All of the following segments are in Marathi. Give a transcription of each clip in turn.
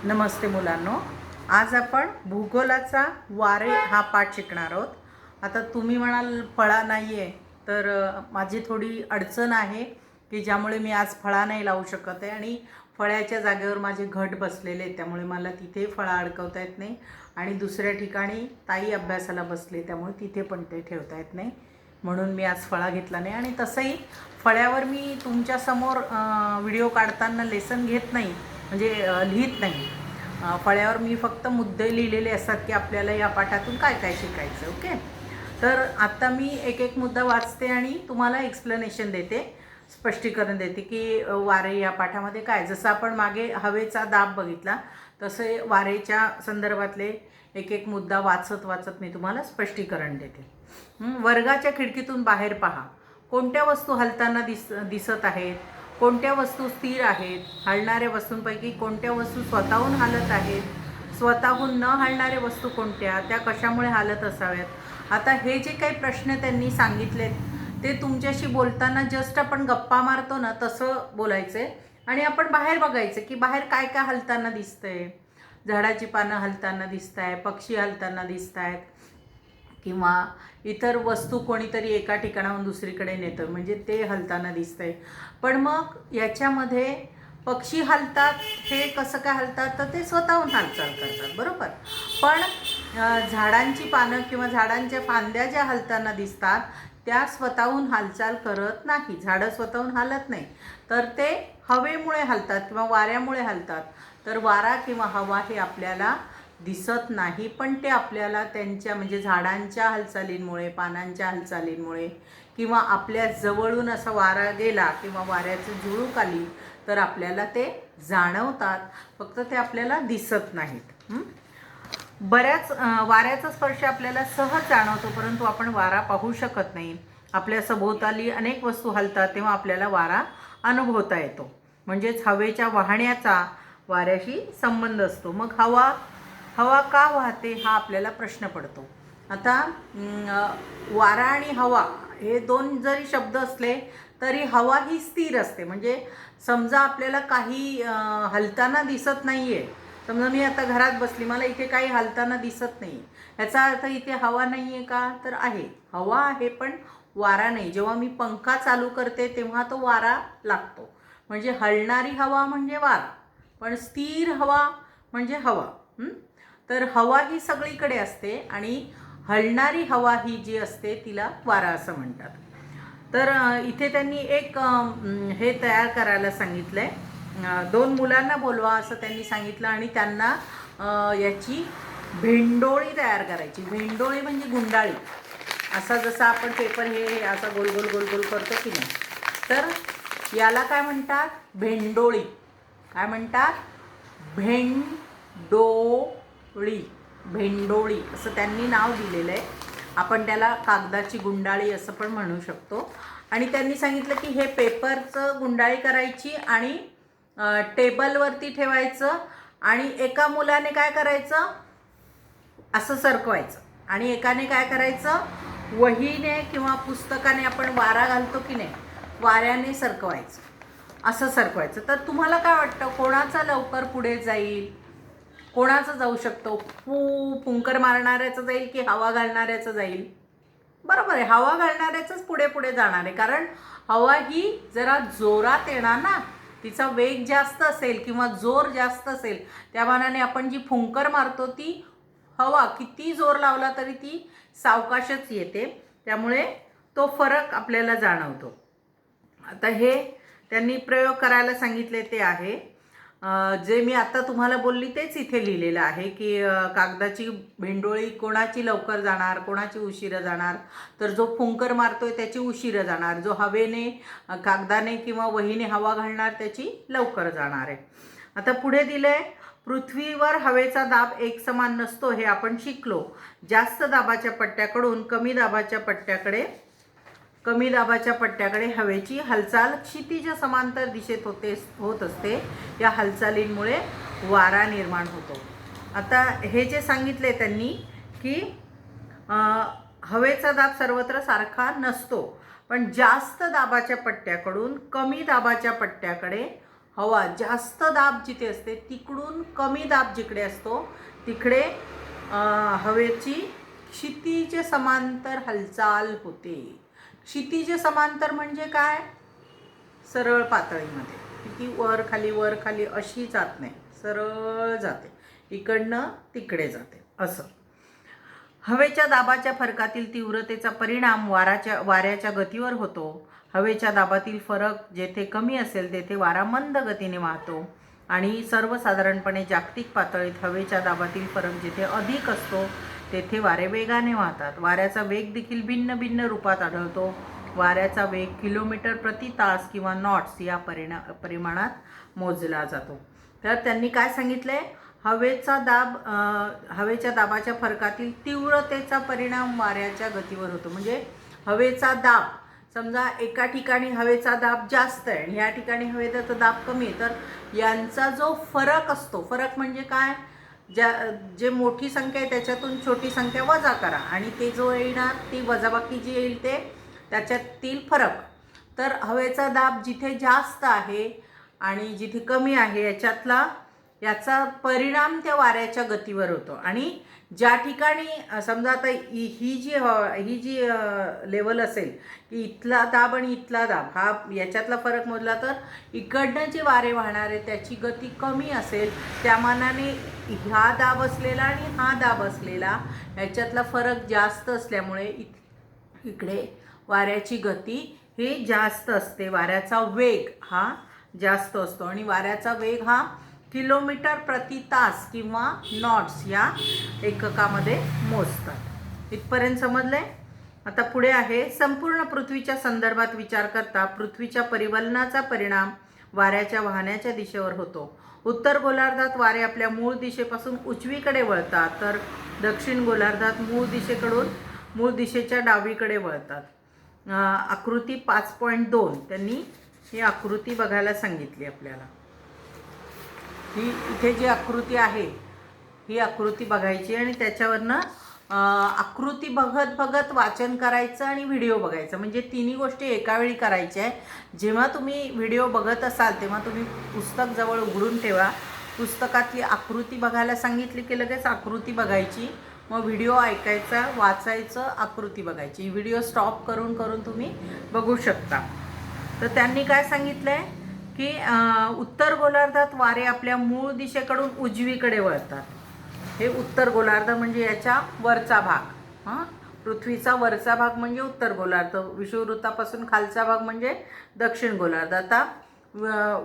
नमस्ते मुलांनो, आज आपण भूगोलाचा वारे हा पाठ शिकणार आहोत. आता तुम्ही म्हणाल फळा नाही आहे, तर माझी थोडी अडचण आहे की ज्यामुळे मी आज फळा नाही लावू शकत आहे आणि फळ्याच्या जागेवर माझे घट बसलेले आहेत, त्यामुळे मला तिथे फळा अडकवता येत नाही आणि दुसऱ्या ठिकाणी ताई अभ्यासाला बसले, त्यामुळे तिथे पण ते ठेवता येत नाही. म्हणून मी आज फळा घेतला नाही. आणि तसंही फळ्यावर मी तुमच्यासमोर व्हिडिओ काढताना लेसन घेत नाही, म्हणजे लिहित नाही. फळ्यावर मी फक्त मुद्दे लिहिलेले असतात की आपल्याला या पाठातून काय काय शिकायचं. ओके, तर आत्ता मी एक एक मुद्दा वाचते आणि तुम्हाला एक्सप्लेनेशन देते, स्पष्टीकरण देते की वारे या पाठामध्ये काय. जसं आपण मागे हवेचा दाब बघितला, तसे वारेच्या संदर्भातले एक एक मुद्दा वाचत वाचत मी तुम्हाला स्पष्टीकरण देते. वर्गाच्या खिडकीतून बाहेर पहा. कोणत्या वस्तू हलताना दिसत आहेत? कोणत्या वस्तू स्थिर आहेत? हलणाऱ्या वस्तूंपैकी कोणत्या वस्तू स्वतःहून हालत आहेत? स्वतःहून न हलणाऱ्या वस्तू कोणत्या? त्या कशामुळे हालत असाव्यात? आता हे जे काही प्रश्न त्यांनी सांगितलेत ते तुमच्याशी बोलताना जस्ट आपण गप्पा मारतो ना, तसं बोलायचं आहे. आणि आपण बाहेर बघायचं की बाहेर काय काय हलताना दिसतंय. झाडाची पानं हलताना दिसत आहे, पक्षी हलताना दिसत आहेत, किंवा इतर वस्तू कोणीतरी एका ठिकाणाहून दुसरीकडे नेतं, म्हणजे ते हलताना दिसतंय. पण मग याच्यामध्ये पक्षी हलतात, हे कसं काय हलतात? तर ते स्वतःहून हालचाल करतात, बरोबर. पण झाडांची पानं किंवा झाडांच्या फांद्या ज्या हलताना दिसतात त्या स्वतःहून हालचाल करत नाही. झाडं स्वतःहून हालत नाही, तर ते हवेमुळे हलतात किंवा वाऱ्यामुळे हलतात. तर वारा किंवा हवा हे आपल्याला दिसत नाही, पण ते आपल्याला त्यांच्या म्हणजे झाडांच्या हालचालींमुळे, पानांच्या हालचालींमुळे, किंवा आपल्या जवळून असा वारा गेला किंवा वाऱ्याचं झुळूक आली तर आपल्याला ते जाणवतात, फक्त ते आपल्याला दिसत नाहीत. बऱ्याच वाऱ्याचा स्पर्श आपल्याला सहज जाणवतो, परंतु आपण वारा पाहू शकत नाही. आपल्या सभोवताली अनेक वस्तू हलतात तेव्हा आपल्याला वारा अनुभवता येतो. म्हणजेच हवेच्या वाहण्याचा वाऱ्याशी संबंध असतो. मग हवा का वाहते हा आपल्याला प्रश्न पडतो. आता वारा आणि हवा हे दोन जरी शब्द असले तरी हवा ही स्थिर असते. म्हणजे समजा आपल्याला काही हलताना दिसत नाही आहे, समजा मी आता घरात बसली, मला इथे काही हलताना दिसत नाही, याचा अर्थ इथे हवा नाही आहे का? तर आहे, हवा आहे पण वारा नाही. जेव्हा मी पंखा चालू करते तेव्हा तो वारा लागतो, म्हणजे हलणारी हवा म्हणजे वारा, पण स्थिर हवा म्हणजे हवा. तर हवा ही सगळीकडे असते आणि हलणारी हवा ही जी असते तिला वारा असं म्हणतात. तर इथे त्यांनी एक हे तयार करायला सांगितलं आहे. दोन मुलांना बोलवा असं त्यांनी सांगितलं आणि त्यांना याची भेंडोळी तयार करायची. भेंडोळी म्हणजे गुंडाळी. असा जसा आपण पेपर हे असा गोल गोल गोल गोल करतो की नाही, तर याला काय म्हणतात? भेंडोळी. काय म्हणतात? भेंडोळी. भेंडोळी असं त्यांनी नाव दिलेलं आहे. आपण त्याला कागदाची गुंडाळी असं पण म्हणू शकतो. आणि त्यांनी सांगितलं की हे पेपरचं गुंडाळी करायची आणि टेबलवरती ठेवायचं, आणि एका मुलाने काय करायचं, असं सरकवायचं, आणि एकाने काय करायचं, वहीने किंवा पुस्तकाने आपण वारा घालतो की नाही, वाऱ्याने सरकवायचं, असं सरकवायचं. तर तुम्हाला काय वाटतं, कोणाचा लवकर पुढे जाईल? कोणाचं जाऊ शकतो? फुंकर मारणाऱ्याचं जाईल की हवा घालणाऱ्याचं जाईल? बरोबर आहे, हवा घालणाऱ्याचंच पुढे पुढे जाणार आहे, कारण हवा ही जरा जोरात येणार ना, तिचा वेग जास्त असेल किंवा जोर जास्त असेल, त्या मानाने आपण जी फुंकर मारतो ती हवा किती जोर लावला तरी ती सावकाशच येते, त्यामुळे तो फरक आपल्याला जाणवतो. आता हे त्यांनी प्रयोग करायला सांगितले ते आहे जे मी आता तुम्हाला बोलली तेच इथे लिहिलेलं आहे की कागदाची भेंडोळी कोणाची लवकर जाणार, कोणाची उशिरा जाणार. तर जो फुंकर मारतोय त्याची उशिरा जाणार, जो हवेने कागदाने किंवा वहीने हवा घालणार त्याची लवकर जाणार आहे. आता पुढे दिलंय, पृथ्वीवर हवेचा दाब एकसमान नसतो हे आपण शिकलो. जास्त दाबाच्या पट्ट्याकडून कमी दाबाच्या पट्ट्याकडे हवेची हालचाल क्षितिज समांतर दिशेत होत असते. या हालचालींमुळे वारा निर्माण होतो. आता हे जे सांगितले त्यांनी की हवेचा दाब सर्वत्र सारखा नसतो, पण जास्त दाबाच्या पट्ट्याकडून कमी दाबाच्या पट्ट्याकडे हवा जास्त दाब जिथे असते तिकडून कमी दाब जिकडे असतो तिकडे हवेची क्षितिज समांतर हालचाल होते. क्षितिज समांतर म्हणजे काय? सरळ पातळीमध्ये, किती वर खाली अशी जात नाही, सरळ जाते, इकडनं तिकडे जाते असं. हवेच्या दाबाच्या फरकातील तीव्रतेचा परिणाम वाऱ्याच्या गतीवर होतो. हवेच्या दाबातील फरक जेथे कमी असेल तेथे वारा मंद गतीने वाहतो आणि सर्वसाधारणपणे जागतिक पातळीत हवेच्या दाबातील फरक जिथे अधिक असतो तेथे वारे वेगाने वाहतात. वाऱ्याचा वेग देखील भिन्न भिन्न रूपात आढळतो. वाऱ्याचा वेग किलोमीटर प्रति तास किंवा नॉट्स या परिमाणात मोजला जातो. तर त्यांनी काय सांगितलंय? हवेच्या दाबाच्या फरकातील तीव्रतेचा परिणाम वाऱ्याच्या गतीवर होतो. म्हणजे हवेचा दाब, समजा एका ठिकाणी हवेचा दाब जास्त आहे आणि या ठिकाणी हवेचा दाब कमी आहे, तर यांचा जो फरक असतो, फरक म्हणजे काय? जे मोठी संख्या आहे त्याच्यातून छोटी संख्या वजा करा आणि ते जो येणार ती वजाबाकी जी येईल ते त्याच्यातील फरक. तर हवेचा दाब जिथे जास्त आहे आणि जिथे कमी आहे याचा परिणाम त्या वाऱ्याच्या गतीवर होतो. आणि ज्या ठिकाणी समजा आता ही जी लेवल असेल की इथला दाब आणि इथला दाब हा याच्यातला फरक मोजला तर इकडनं जे वारे वाहणार आहे त्याची गती कमी असेल, त्या मानाने हा दाब असलेला आणि हा दाब असलेला याच्यातला फरक जास्त असल्यामुळे इकडे वाऱ्याची गती ही जास्त असते. वाऱ्याचा वेग हा जास्त असतो आणि वाऱ्याचा वेग हा किलोमीटर प्रति तास किंवा नॉट्स या एककामध्ये मोजतात. इथपर्यंत समजले? आता पुढे आहे, संपूर्ण पृथ्वीच्या संदर्भात विचार करता पृथ्वीच्या परिवलनाचा परिणाम वाऱ्याच्या वाहण्याच्या दिशेवर होतो. उत्तर गोलार्धात वारे आपल्या मूळ दिशेपासून उजवीकडे वळतात, तर दक्षिण गोलार्धात मूळ दिशेच्या डावीकडे वळतात. आकृती 5.2 त्यांनी ही आकृती बघायला सांगितली आपल्याला. ही इथे जी आकृती आहे ही आकृती बघायची आणि त्याच्यावरनं आकृती बघत वाचन करायचं आणि व्हिडिओ बघायचा. म्हणजे तिन्ही गोष्टी एका वेळी करायच्या आहे. जेव्हा तुम्ही व्हिडिओ बघत असाल तेव्हा तुम्ही पुस्तक जवळ उघडून ठेवा. पुस्तकातली आकृती बघायला सांगितली की लगेच आकृती बघायची, मग व्हिडिओ ऐकायचा, वाचायचं, आकृती बघायची. व्हिडिओ स्टॉप करून तुम्ही बघू शकता. तर त्यांनी काय सांगितलं आहे की उत्तर गोलार्धात वारे आपल्या मूळ दिशेकडून उजवीकडे वळतात. हे उत्तर गोलार्ध म्हणजे याच्या वरचा भाग, पृथ्वीचा वरचा भाग म्हणजे उत्तर गोलार्ध, विषुववृत्तापासून खालचा भाग म्हणजे दक्षिण गोलार्ध. आता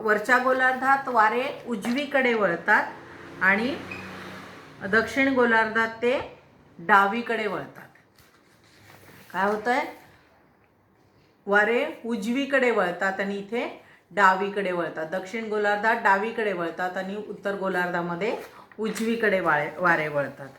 वरच्या गोलार्धात वारे उजवीकडे वळतात आणि दक्षिण गोलार्धात ते डावीकडे वळतात. काय होतं आहे? वारे उजवीकडे वळतात आणि इथे डावीकडे वळतात. दक्षिण गोलार्धात डावीकडे वळतात आणि उत्तर गोलार्धामध्ये उजवीकडे वारे वळतात.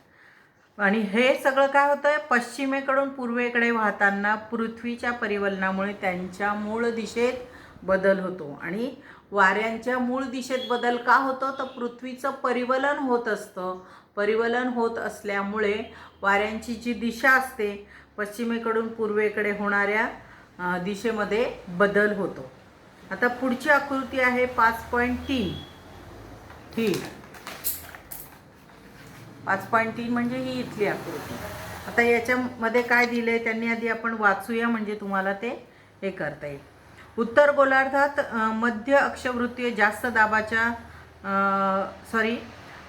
आणि हे सगळं काय होतं आहे? पश्चिमेकडून पूर्वेकडे वाहताना पृथ्वीच्या परिवलनामुळे त्यांच्या मूळ दिशेत बदल होतो. आणि वाऱ्यांच्या मूळ दिशेत बदल का होतो? तर पृथ्वीचं परिवलन होत असतं. परिवलन होत असल्यामुळे वाऱ्यांची जी दिशा असते पश्चिमेकडून पूर्वेकडे होणाऱ्या दिशेमध्ये बदल होतो. आता पुढची आकृती आहे 5.3. ही 5.3 म्हणजे ही इथली आकृती. आता याच्यामध्ये काय दिले त्यांनी आधी आपण वाचूया म्हणजे तुम्हाला ते हे करता येईल. उत्तर गोलार्धात मध्य अक्षवृत्तीय जास्त दाबाच्या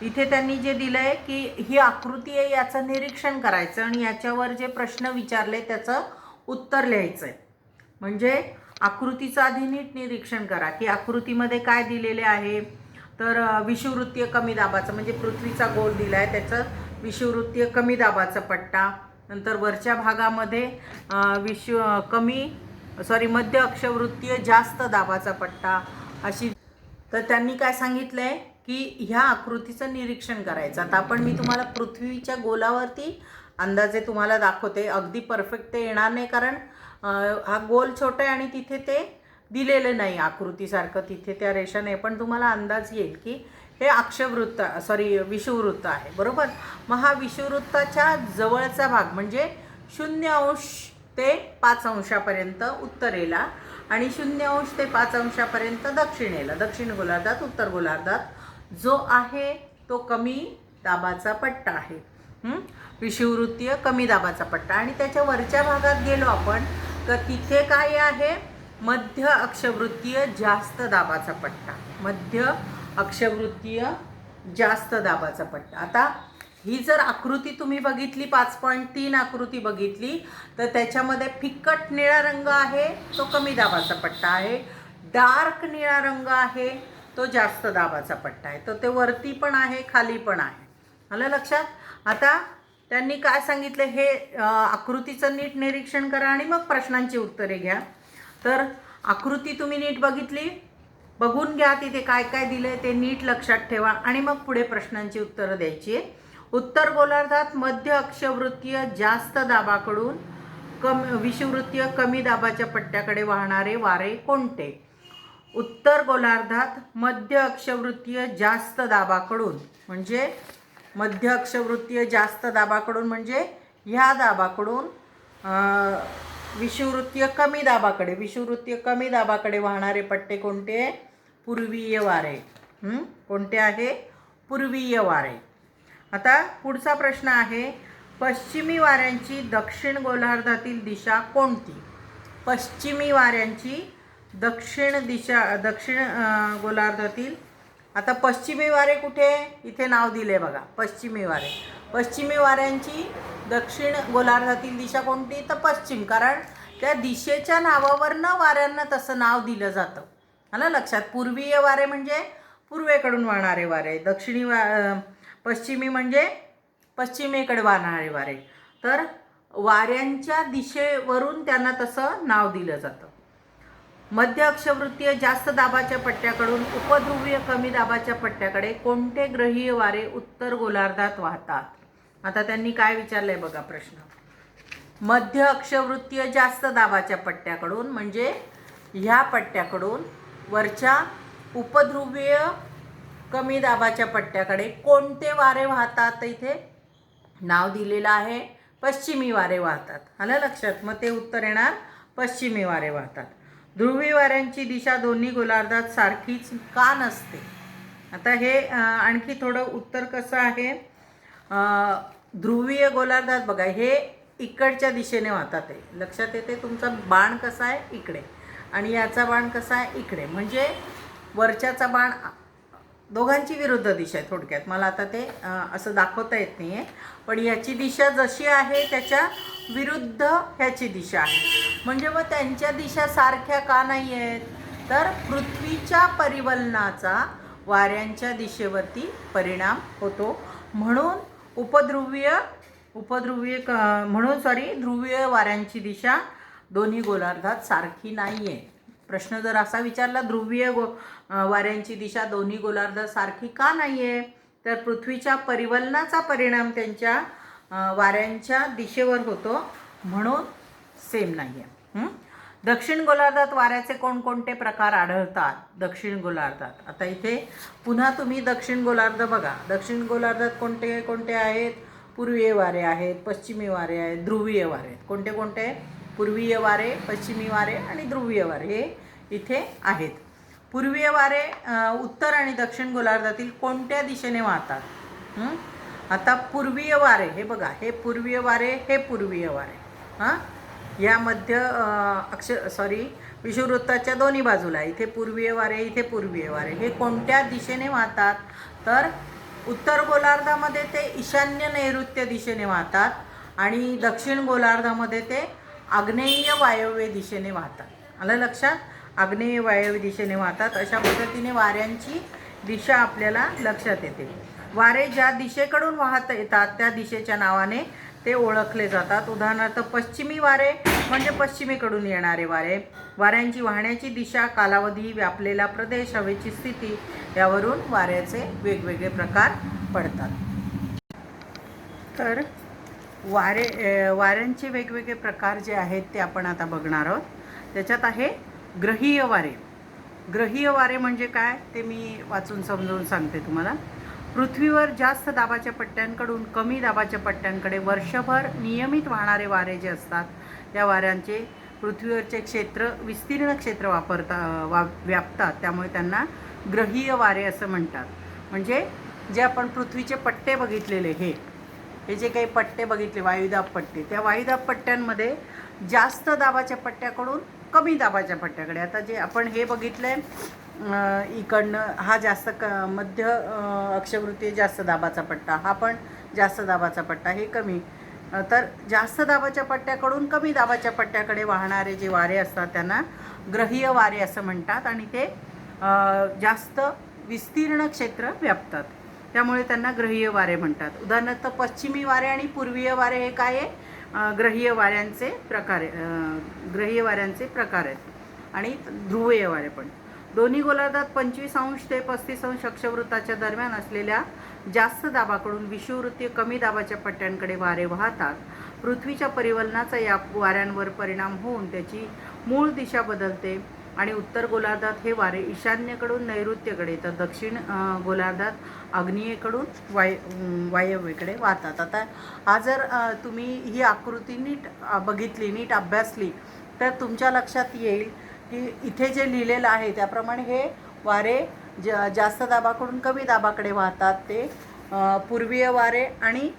इथे त्यांनी जे दिलं आहे की ही आकृती आहे याचं निरीक्षण करायचं आणि याच्यावर जे प्रश्न विचारले त्याचं उत्तर लिहायचं आहे. म्हणजे आकृतीचं आधी नीट निरीक्षण करा की आकृतीमध्ये काय दिलेले आहे. तर विषुववृत्तीय कमी दाबाचं म्हणजे पृथ्वीचा गोल दिला आहे त्याचं विषुववृत्तीय कमी दाबाचा पट्टा, नंतर वरच्या भागामध्ये मध्य अक्षवृत्तीय जास्त दाबाचा पट्टा अशी. तर त्यांनी काय सांगितलं आहे की ह्या आकृतीचं निरीक्षण करायचं. आता मी तुम्हाला पृथ्वीच्या गोलावरती अंदाजे तुम्हाला दाखवते. अगदी परफेक्ट ते येणार नाही कारण हा गोल छोटा आहे आणि तिथे ते दिलेलं नाही आकृतीसारखं, तिथे त्या रेषा नाही, पण तुम्हाला अंदाज येईल की हे विषुववृत्त आहे, बरोबर. मग हा विषुववृत्ताच्या जवळचा भाग म्हणजे 0 अंश ते 5 अंशापर्यंत उत्तरेला आणि 0° ते 5° दक्षिणेला, दक्षिण गोलार्धात, उत्तर गोलार्धात जो आहे तो कमी दाबाचा पट्टा आहे. विषुववृत्तीय कमी दाबाचा पट्टा. आणि त्याच्या वरच्या भागात गेलो आपण तर तिथे काय आहे, मध्य अक्षवृत्तीय जास्त दाबाचा पट्टा, मध्य अक्षवृत्तीय जास्त दाबाचा पट्टा. आता ही जर आकृती तुम्ही बघितली, 5.3 आकृती बघितली तर त्याच्यामध्ये फिक्कट निळा रंग आहे तो कमी दाबाचा पट्टा आहे, डार्क निळा रंग आहे तो जास्त दाबाचा पट्टा आहे. तर ते वरती पण आहे, खाली पण आहे. आलं लक्षात? आता त्यांनी काय सांगितलं हे आकृतीचं नीट निरीक्षण करा आणि मग प्रश्नांची उत्तरे घ्या. तर आकृती तुम्ही नीट बघितली, बघून घ्या तिथे काय काय दिले ते नीट लक्षात ठेवा आणि मग पुढे प्रश्नांची उत्तरं द्यायची. उत्तर गोलार्धात मध्य अक्षवृत्तीय जास्त दाबाकडून विषुववृत्तीय कमी दाबाच्या पट्ट्याकडे वाहणारे वारे कोणते? उत्तर गोलार्धात मध्य अक्षवृत्तीय जास्त दाबाकडून म्हणजे मध्य अक्षवृत्तीय जास्त दाबाकडून म्हणजे ह्या दाबाकडून विषुववृत्तीय कमी दाबाकडे, विषुववृत्तीय कमी दाबाकडे वाहणारे पट्टे कोणते? पूर्वीय वारे. कोणते आहे? पूर्वीय वारे. आता पुढचा प्रश्न आहे, पश्चिमी वाऱ्यांची दक्षिण गोलार्धातील दिशा कोणती? पश्चिमी वाऱ्यांची दक्षिण गोलार्धातील, आता पश्चिमी वारे कुठे? इथे नाव दिले बघा, पश्चिमी वारे. पश्चिमी वाऱ्यांची दक्षिण गोलार्धातील दिशा कोणती? तर पश्चिम, कारण त्या दिशेच्या नावावरनं वाऱ्यांना तसं नाव दिलं जातं. आलं लक्षात? पूर्वीय वारे म्हणजे पूर्वेकडून वाहणारे वारे, पश्चिमी म्हणजे पश्चिमेकडे वाहणारे वारे. तर वाऱ्यांच्या दिशेवरून त्यांना तसं नाव दिलं जातं. मध्य अक्षवृत्तीय जास्त दाबाच्या पट्ट्याकडून उपध्रुवीय कमी दाबाच्या पट्ट्याकडे कोणते ग्रहीय वारे उत्तर गोलार्धात वाहतात? आता त्यांनी काय विचारलंय बघा प्रश्न. मध्य अक्षवृत्तीय जास्त दाबाच्या पट्ट्याकडून म्हणजे ह्या पट्ट्याकडून वरच्या उपध्रुवीय कमी दाबाच्या पट्ट्याकडे कोणते वारे वाहतात? इथे नाव दिलेलं आहे पश्चिमी वारे वाहतात. आलं लक्षात? मग ते उत्तर येणार पश्चिमी वारे वाहतात. ध्रुवीय वाऱ्यांची दिशा दोन्ही गोलार्धात सारखीच का नसते? आता हे आणखी थोडं उत्तर कसं आहे, ध्रुवीय गोलार्धात बघा हे इकडच्या दिशेने वाहतात आहे, लक्षात येते? तुमचा बाण कसा आहे? इकडे, आणि याचा बाण कसा आहे? इकडे. म्हणजे वरच्याचा बाण दोघांची विरुद्ध दिशा आहे थोडक्यात. मला आता ते असं दाखवता येत नाही आहे, पण याची दिशा जशी आहे त्याच्या विरुद्ध ह्याची दिशा आहे. म्हणजे मग त्यांच्या दिशा सारख्या का नाही आहेत? तर पृथ्वीच्या परिवलनाचा वाऱ्यांच्या दिशेवरती परिणाम होतो, म्हणून ध्रुवीय वाऱ्यांची दिशा दोन्ही गोलार्धात सारखी नाही आहे. प्रश्न जर असा विचारला, ध्रुवीय वाऱ्यांची दिशा दोन्ही गोलार्धात सारखी का नाही आहे? तर पृथ्वीच्या परिवलनाचा परिणाम त्यांच्या वाऱ्यांच्या दिशेवर होतो, म्हणून सेम नाही आहे. दक्षिण गोलार्धात वाऱ्याचे कोणकोणते प्रकार आढळतात? दक्षिण गोलार्धात, आता इथे पुन्हा तुम्ही दक्षिण गोलार्ध बघा. दक्षिण गोलार्धात कोणते कोणते आहेत? पूर्वीय वारे आहेत, पश्चिमी वारे आहेत, ध्रुवीय वारे आहेत. कोणते कोणते? पूर्वीय वारे, पश्चिमी वारे आणि ध्रुवीय वारे हे इथे आहेत. पूर्वीय वारे उत्तर आणि दक्षिण गोलार्धातील कोणत्या दिशेने वाहतात? आता पूर्वीय वारे हे बघा, हे पूर्वीय वारे, हे पूर्वीय वारे. या विषुववृत्ताच्या दोन्ही बाजूला इथे पूर्वीय वारे, इथे पूर्वीय वारे, हे कोणत्या दिशेने वाहतात? तर उत्तर गोलार्धामध्ये ते ईशान्य नैऋत्य दिशेने वाहतात आणि दक्षिण गोलार्धामध्ये ते आग्नेय वायव्य दिशेने वाहतात. आलं लक्षात? आग्नेय वायव्य दिशेने वाहतात. अशा पद्धतीने वाऱ्यांची दिशा आपल्याला लक्षात येते. वारे ज्या दिशेकडून वाहत येतात त्या दिशेच्या नावाने ते ओळखले जातात. उदाहरणार्थ पश्चिमी वारे म्हणजे पश्चिमेकडून येणारे वारे. वाऱ्यांची वाहण्याची दिशा, कालावधी, व्यापलेला प्रदेश, हवेची स्थिती यावरून वाऱ्याचे वेगवेगळे प्रकार पडतात. तर वाऱ्यांचे वेगवेगळे प्रकार जे आहेत ते आपण आता बघणार आहोत. त्याच्यात आहे ग्रहीय वारे. ग्रहीय वारे म्हणजे काय ते मी वाचून समजावून सांगते तुम्हाला. पृथ्वीवर जास्त दाबाच्या पट्ट्यांकडून कमी दाबाच्या पट्ट्यांकडे वर्षभर नियमित वाहणारे वारे जे असतात त्या वाऱ्यांचे पृथ्वीवरचे क्षेत्र विस्तीर्ण क्षेत्र व्यापतात, त्यामुळे त्यांना ग्रहीय वारे असं म्हणतात. म्हणजे जे आपण पृथ्वीचे पट्टे बघितलेले हे जे काही पट्टे बघितले वायुदाब पट्टे, त्या वायुदाब पट्ट्यांमध्ये जास्त दाबाच्या पट्ट्याकडून कमी दाबाच्या पट्ट्याकडे, आता जे आपण हे बघितलं आहे इकडनं हा जास्त मध्य अक्षवृत्तीय जास्त दाबाचा पट्टा, हा पण जास्त दाबाचा पट्टा, हे कमी. तर जास्त दाबाच्या पट्ट्याकडून कमी दाबाच्या पट्ट्याकडे वाहणारे जे वारे असतात त्यांना ग्रहीय वारे असं म्हणतात आणि ते जास्त विस्तीर्ण क्षेत्र व्यापतात, त्यामुळे त्यांना ग्रहीय वारे म्हणतात. उदाहरणार्थ पश्चिमी वारे आणि पूर्वीय वारे हे काय आहे? ग्रहीय वाऱ्यांचे प्रकार आहेत. आणि ध्रुवीय वारे पण. दोन्ही गोलार्धात 25 अंश ते 35 अंश अक्षवृत्ताच्या दरम्यान असलेल्या जास्त दाबाकडून विषुववृत्तीय कमी दाबाच्या पट्ट्यांकडे वारे वाहतात. पृथ्वीच्या परिवलनाचा या वाऱ्यांवर परिणाम होऊन त्याची मूळ दिशा बदलते आणि उत्तर गोलार्धात हे वारे ईशान्येकडून नैऋत्येकडे, तर दक्षिण गोलार्धात आग्नेयेकडून वायव्येकडे वाहतात. आता हा जर तुम्ही ही आकृती नीट बघितली, नीट अभ्यासली, तर तुमच्या लक्षात येईल की इथे जे लिहिलेलं आहे त्याप्रमाणे हे वारे जास्त दाबाकडून कमी दाबाकडे वाहतात. ते पूर्वीय वारे आणि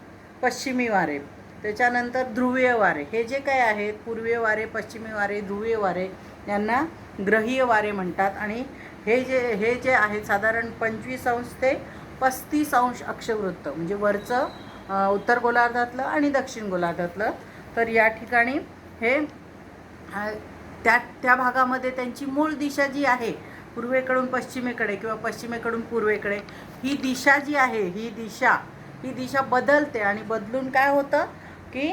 पश्चिमी वारे, त्याच्यानंतर ध्रुवीय वारे, हे जे काय आहेत पूर्वीय वारे, पश्चिमी वारे, ध्रुवीय वारे, यांना ग्रहीय वारे म्हणतात. आणि हे जे आहेत साधारण 25 अंश ते 35 अंश अक्षवृत्त, म्हणजे वरचं उत्तर गोलार्धातलं आणि दक्षिण गोलार्धातलं. तर या ठिकाणी हे त्या भागामध्ये त्यांची मूळ दिशा जी आहे पूर्वेकडून पश्चिमेकडे किंवा पश्चिमेकडून पूर्वेकडे, ही दिशा जी आहे ही दिशा बदलते आणि बदलून काय होतं की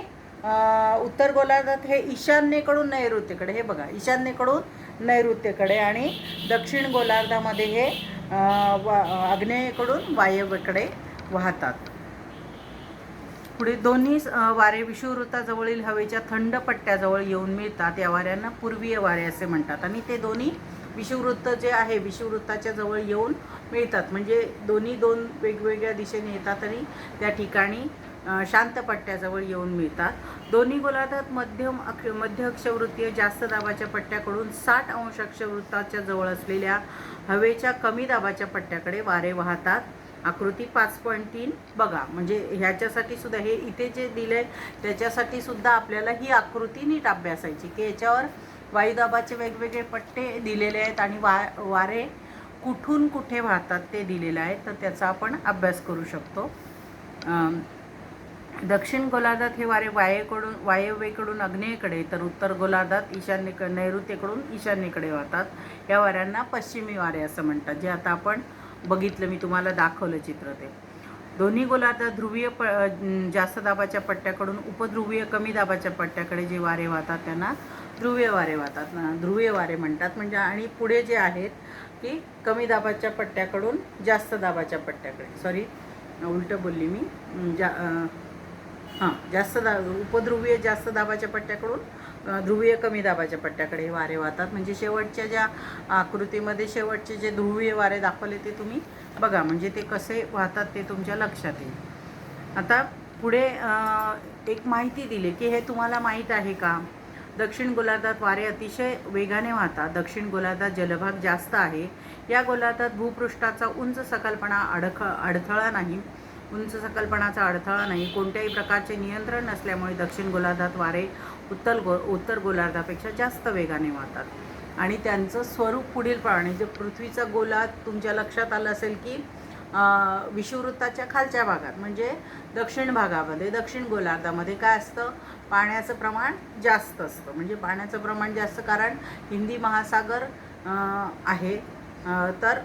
उत्तर गोलार्धात हे ईशान्येकडून नैऋत्येकडे, हे बघा ईशान्येकडून नैऋत्येकडे, आणि दक्षिण गोलार्धामध्ये हे आग्नेयेकडून वायव्येकडे वाहतात. पुढे दोन्ही वारे विषुववृत्ताजवळील हवेच्या थंड पट्ट्याजवळ येऊन मिळतात. या वाऱ्यांना पूर्वीय वारे असे म्हणतात. आणि ते दोन्ही विषुववृत्त जे आहे विषुववृत्ताच्या जवळ येऊन मिळतात, म्हणजे दोन्ही दोन वेगवेगळ्या दिशेने येतात आणि त्या ठिकाणी शांत पट्ट्याजवळ येऊन मिळतात. दोन्ही गोलार्धात मध्य अक्षवृत्तीय जास्त दाबाच्या पट्ट्याकडून 60 अंश अक्षवृत्ताच्या जवळ असलेल्या हवेच्या कमी दाबाच्या पट्ट्याकडे वारे वाहतात. आकृती 5.3 बघा, म्हणजे ह्याच्यासाठी सुद्धा हे इथे जे दिलं आहे त्याच्यासाठी सुद्धा आपल्याला ही आकृती नीट अभ्यासायची की याच्यावर वायुदाबाचे वेगवेगळे पट्टे दिलेले आहेत आणि वारे कुठून कुठे वाहतात ते दिलेलं आहे, तर त्याचा आपण अभ्यास करू शकतो. दक्षिण गोलार्धात हे वारे वायव्येकडून आग्नेयेकडे, तर उत्तर गोलार्धात नैऋत्येकडून ईशान्येकडे वाहतात. या वाऱ्यांना पश्चिमी वारे असं म्हणतात, जे आता आपण बघितलं, मी तुम्हाला दाखवलं चित्र ते. दोन्ही गोलार्धात ध्रुवीय जास्त दाबाच्या पट्ट्याकडून उपध्रुवीय कमी दाबाच्या पट्ट्याकडे जे वारे वाहतात त्यांना ध्रुवीय वारे म्हणतात. म्हणजे आणि पुढे जे आहेत की कमी दाबाच्या पट्ट्याकडून जास्त दाबाच्या पट्ट्याकडे, सॉरी उलटं बोलली मी, उपध्रुवीय जास्त दाबाच्या पट्ट्याकडून ध्रुवीय कमी दाबाच्या पट्ट्याकडे हे वारे वाहतात. म्हणजे शेवटच्या ज्या आकृतीमध्ये शेवटचे जे ध्रुवीय वारे दाखवले ते तुम्ही बघा, म्हणजे ते कसे वाहतात ते तुमच्या लक्षात येईल. आता पुढे एक माहिती दिली की हे तुम्हाला माहीत आहे का? दक्षिण गोलार्धात वारे अतिशय वेगाने वाहतात. दक्षिण गोलार्धात जलभाग जास्त आहे. या गोलार्धात भूपृष्ठाचा उंच सकलपणाचा अडथळा नाही. कोणत्याही प्रकारचे नियंत्रण नसल्यामुळे दक्षिण गोलार्धात वारे उत्तर गोलार्धापेक्षा जास्त वेगाने वाहतात. आणि त्यांचं स्वरूप पुढील प्रमाणे, जे पृथ्वीचा गोलार्ध तुमच्या लक्षात आलं असेल की विषुववृत्ताच्या खालच्या भागात म्हणजे दक्षिण भागामध्ये, दक्षिण गोलार्धामध्ये काय असतं? पाण्याचं प्रमाण जास्त असतं. म्हणजे पाण्याचं प्रमाण जास्त कारण हिंदी महासागर आहे, तर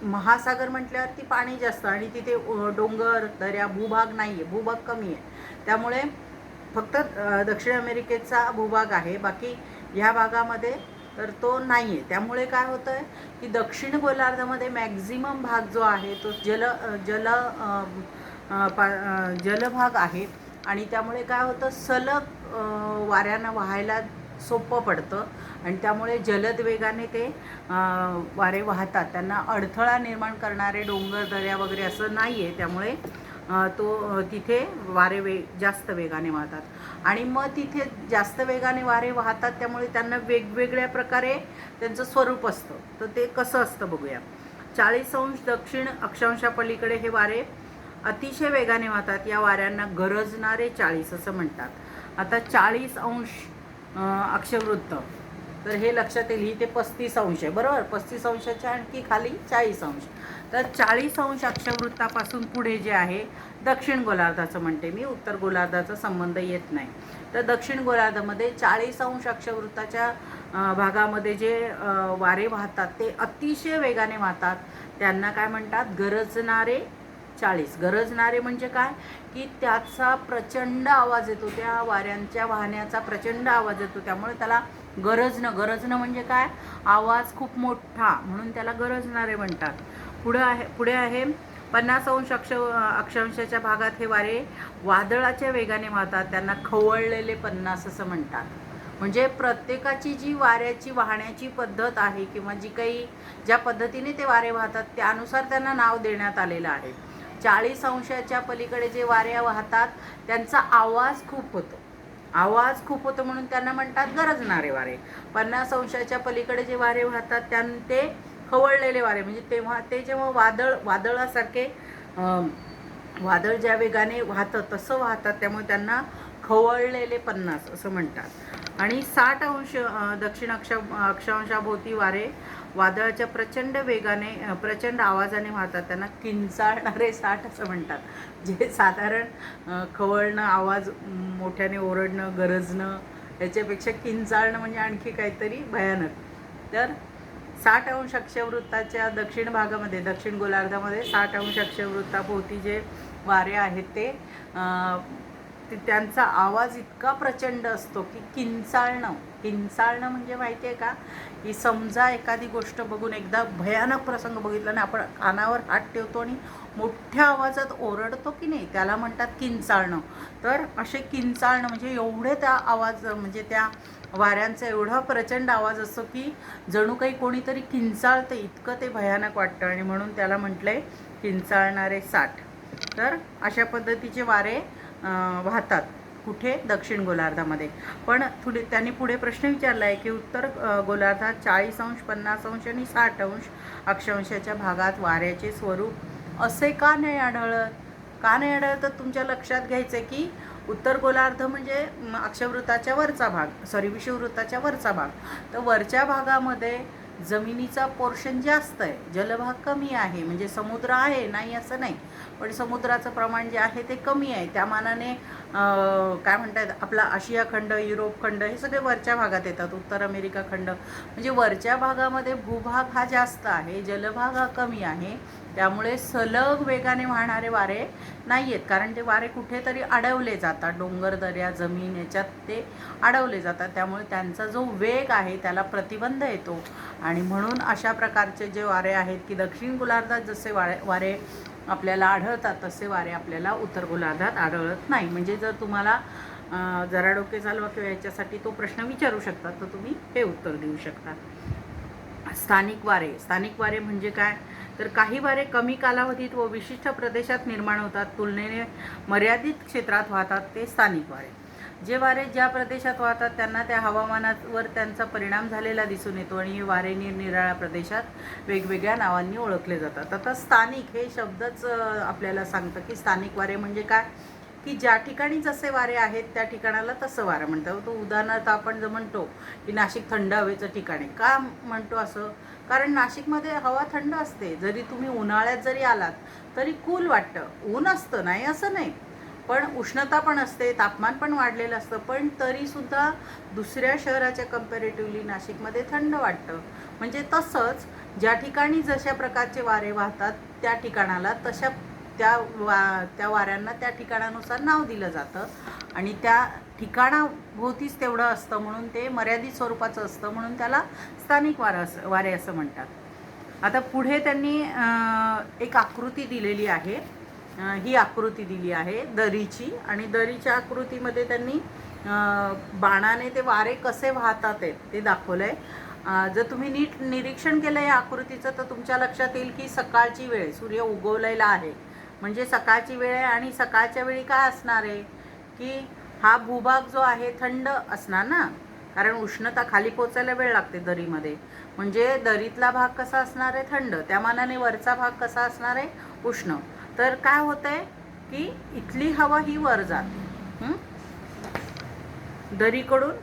महासागर म्हटल्यावरती पाणी जास्त आणि तिथे डोंगर दऱ्या भूभाग नाही आहे, भूभाग कमी आहे. त्यामुळे फक्त दक्षिण अमेरिकेचा भूभाग आहे, बाकी ह्या भागामध्ये तर तो नाही आहे. त्यामुळे काय होतं आहे की दक्षिण गोलार्धामध्ये मॅक्झिमम भाग जो आहे तो जलभाग आहे आणि त्यामुळे काय होतं, सलग वाऱ्यांना व्हायला सोपं पडतं आणि त्यामुळे जलद वेगाने ते वारे वाहतात. त्यांना अडथळा निर्माण करणारे डोंगर दऱ्या वगैरे असं नाही आहे. त्यामुळे तिथे वारे जास्त वेगाने वाहतात आणि मग तिथे जास्त वेगाने वारे वाहतात, त्यामुळे त्यांना वेगवेगळ्या प्रकारे त्यांचं स्वरूप असतं. तर ते कसं असतं बघूया. 40 अंश दक्षिण अक्षांशापलीकडे हे वारे अतिशय वेगाने वाहतात. या वाऱ्यांना गरजणारे 40 असं म्हणतात. आता 40 अंश अक्षवृत्त, तर हे लक्षात येईल. ही ते 35 अंश आहे, बरोबर. 35 अंशाच्या आणखी खाली 40 अंश. तर 40 अंश अक्षवृत्तापासून पुढे जे आहे दक्षिण गोलार्धाचं म्हणते मी, उत्तर गोलार्धाचा संबंध येत नाही. तर दक्षिण गोलार्धामध्ये 40 अंश अक्षवृत्ताच्या भागामध्ये जे वारे वाहतात ते अतिशय वेगाने वाहतात. त्यांना काय म्हणतात? गरजणारे 40. गरजणारे म्हणजे काय की त्याचा प्रचंड आवाज येतो, त्या वाऱ्यांच्या वाहण्याचा प्रचंड आवाज येतो, त्यामुळे त्याला गरजणं म्हणजे काय? आवाज खूप मोठा, म्हणून त्याला गरजणारे म्हणतात. पुढे आहे 50 अंश अक्षांशाच्या भागात हे वारे वादळाच्या वेगाने वाहतात. त्यांना खवळलेले 50 असं म्हणतात. म्हणजे प्रत्येकाची जी वाऱ्याची वाहण्याची पद्धत आहे किंवा जी काही ज्या पद्धतीने ते वारे वाहतात त्यानुसार त्यांना नाव देण्यात आलेलं आहे. 40 अंशाच्या पलीकडे जे वारे वाहतात त्यांचा आवाज खूप होतो म्हणून त्यांना म्हणतात गरजणारे वारे. 50 अंशाच्या पलीकडे जे वारे वाहतात ते खवळलेले वारे, म्हणजे जेव्हा वादळासारखे वादळ ज्या वेगाने वाहतं तसं वाहतात, त्यामुळे त्यांना खवळलेले 50 असं म्हणतात. आणि 60 अंश दक्षिण अक्षांशाभोवती वारे वादळाच्या प्रचंड आवाजाने वाहतात. त्यांना किंचाळणारे 60 असं म्हणतात. जे साधारण खवळणं, आवाज मोठ्याने ओरडणं, गरजणं, याच्यापेक्षा किंचाळणं म्हणजे आणखी काहीतरी भयानक. तर 60 अंश अक्षवृत्ताच्या दक्षिण भागामध्ये, दक्षिण गोलार्धामध्ये 60 अंश अक्षवृत्ताभोवती जे वारे आहेत ते त्यांचा आवाज इतका प्रचंड असतो की किंचाळणं म्हणजे माहिती आहे का, की समजा एखादी गोष्ट बघून, एकदा भयानक प्रसंग बघितला आणि आपण कानावर हात ठेवतो आणि मोठ्या आवाजात ओरडतो की नाही, त्याला म्हणतात किंचाळणं. तर असे किंचाळणं म्हणजे एवढे त्या आवाज, म्हणजे त्या वाऱ्यांचा एवढा प्रचंड आवाज असतो की जणू काही कोणीतरी किंचाळतं, इतकं ते भयानक वाटतं, आणि म्हणून त्याला म्हटलंय किंचाळणारे 60. तर अशा पद्धतीचे वारे वाहतात कुठे? दक्षिण गोलार्धामध्ये. पण त्यांनी पुढे प्रश्न विचारला आहे की उत्तर गोलार्धात 40 अंश, 50 अंश आणि 60 अंश अक्षांशाच्या भागात वाऱ्याचे स्वरूप असे का नाही आढळत? तर तुमच्या लक्षात घ्यायचं की उत्तर गोलार्ध म्हणजे अक्षवृत्ताच्या वरचा भाग, विषुववृत्ताच्या वरचा भाग. तर वरच्या भागामध्ये जमिनीचा पोर्शन जास्त आहे, जलभाग कमी आहे. म्हणजे समुद्र आहे, नाही असं नाही, पण समुद्राचं प्रमाण जे आहे ते कमी आहे. त्या मानाने काय म्हणतात, आपला आशिया खंड, युरोप खंड हे सगळे वरच्या भागात येतात. उत्तर अमेरिका खंड म्हणजे वरच्या भागामध्ये भूभाग हा जास्त आहे, जलभाग हा कमी आहे. त्यामुळे सलग वेगाने वाहणारे वारे नाही आहेत, कारण ते वारे कुठेतरी अडवले जातात, डोंगर, दऱ्या, जमीन याच्यात ते अडवले जातात. त्यामुळे त्यांचा जो वेग आहे त्याला प्रतिबंध येतो, आणि म्हणून अशा प्रकारचे जे वारे आहेत की दक्षिण गोलार्धात जसे वारे आपल्याला आढळतात तसे वारे आपल्याला उत्तर गोलार्धात आढळत नाही. म्हणजे जर तुम्हाला जरा डोके चालवा किंवा याच्यासाठी तो प्रश्न विचारू शकतात, तर तुम्ही हे उत्तर देऊ शकता. स्थानिक वारे म्हणजे काय? तर काही वारे कमी कालावधीत व विशिष्ट प्रदेशात निर्माण होतात, तुलनेने मर्यादित क्षेत्रात वाहतात, ते स्थानिक वारे. जे वारे ज्या प्रदेशात वाहतात त्यांना त्या हवामानावर त्यांचा परिणाम झालेला दिसून येतो, आणि हे वारे निरनिराळ्या प्रदेशात वेगवेगळ्या नावांनी ओळखले जातात. आता स्थानिक हे शब्दच आपल्याला सांगतं की स्थानिक वारे म्हणजे काय, की ज्या ठिकाणी जसे वारे आहेत त्या ठिकाणाला तसं वारं म्हणतात. तो उदाहरणार्थ आपण जर म्हणतो की नाशिक थंड हवेचं ठिकाण आहे, का म्हणतो असं? कारण नाशिकमध्ये हवा थंड असते. जरी तुम्ही उन्हाळ्यात जरी आलात तरी कूल वाटतं, ऊन असतं नाही असं नाही, पण उष्णता पण असते, तापमान पण वाढलेलं असतं, पण तरीसुद्धा दुसऱ्या शहराच्या कम्पॅरेटिव्हली नाशिकमध्ये थंड वाटतं. म्हणजे तसंच ज्या ठिकाणी जशा प्रकारचे वारे वाहतात त्या ठिकाणाला त्या वाऱ्यांना त्या ठिकाणानुसार नाव दिलं जातं, आणि त्या ठिकाणाभोवतीच तेवढं असतं म्हणून ते मर्यादित स्वरूपाचं असतं, म्हणून त्याला स्थानिक वारे असं म्हणतात. आता पुढे त्यांनी एक आकृती दिलेली आहे, ही आकृती दिली आहे दरीची, आणि दरीच्या आकृतीमध्ये त्यांनी बाणाने ते वारे कसे वाहतात ते दाखवलं आहे. जर तुम्ही नीट निरीक्षण केलं या आकृतीचं तर तुमच्या लक्षात येईल की सकाळची वेळ, सूर्य उगवलेला आहे म्हणजे सकाळची वेळ आहे आणि सकाळच्या वेळी काय असणार आहे की हा भूभाग जो आहे थंड असणार ना, कारण उष्णता खाली पोचायला वेळ लागते दरीमध्ये. म्हणजे दरीतला भाग कसा असणार आहे थंड, त्या मानाने वरचा भाग कसा असणार आहे उष्ण. तर काय होतं आहे की इथली हवा ही वर जाते, दरीकडून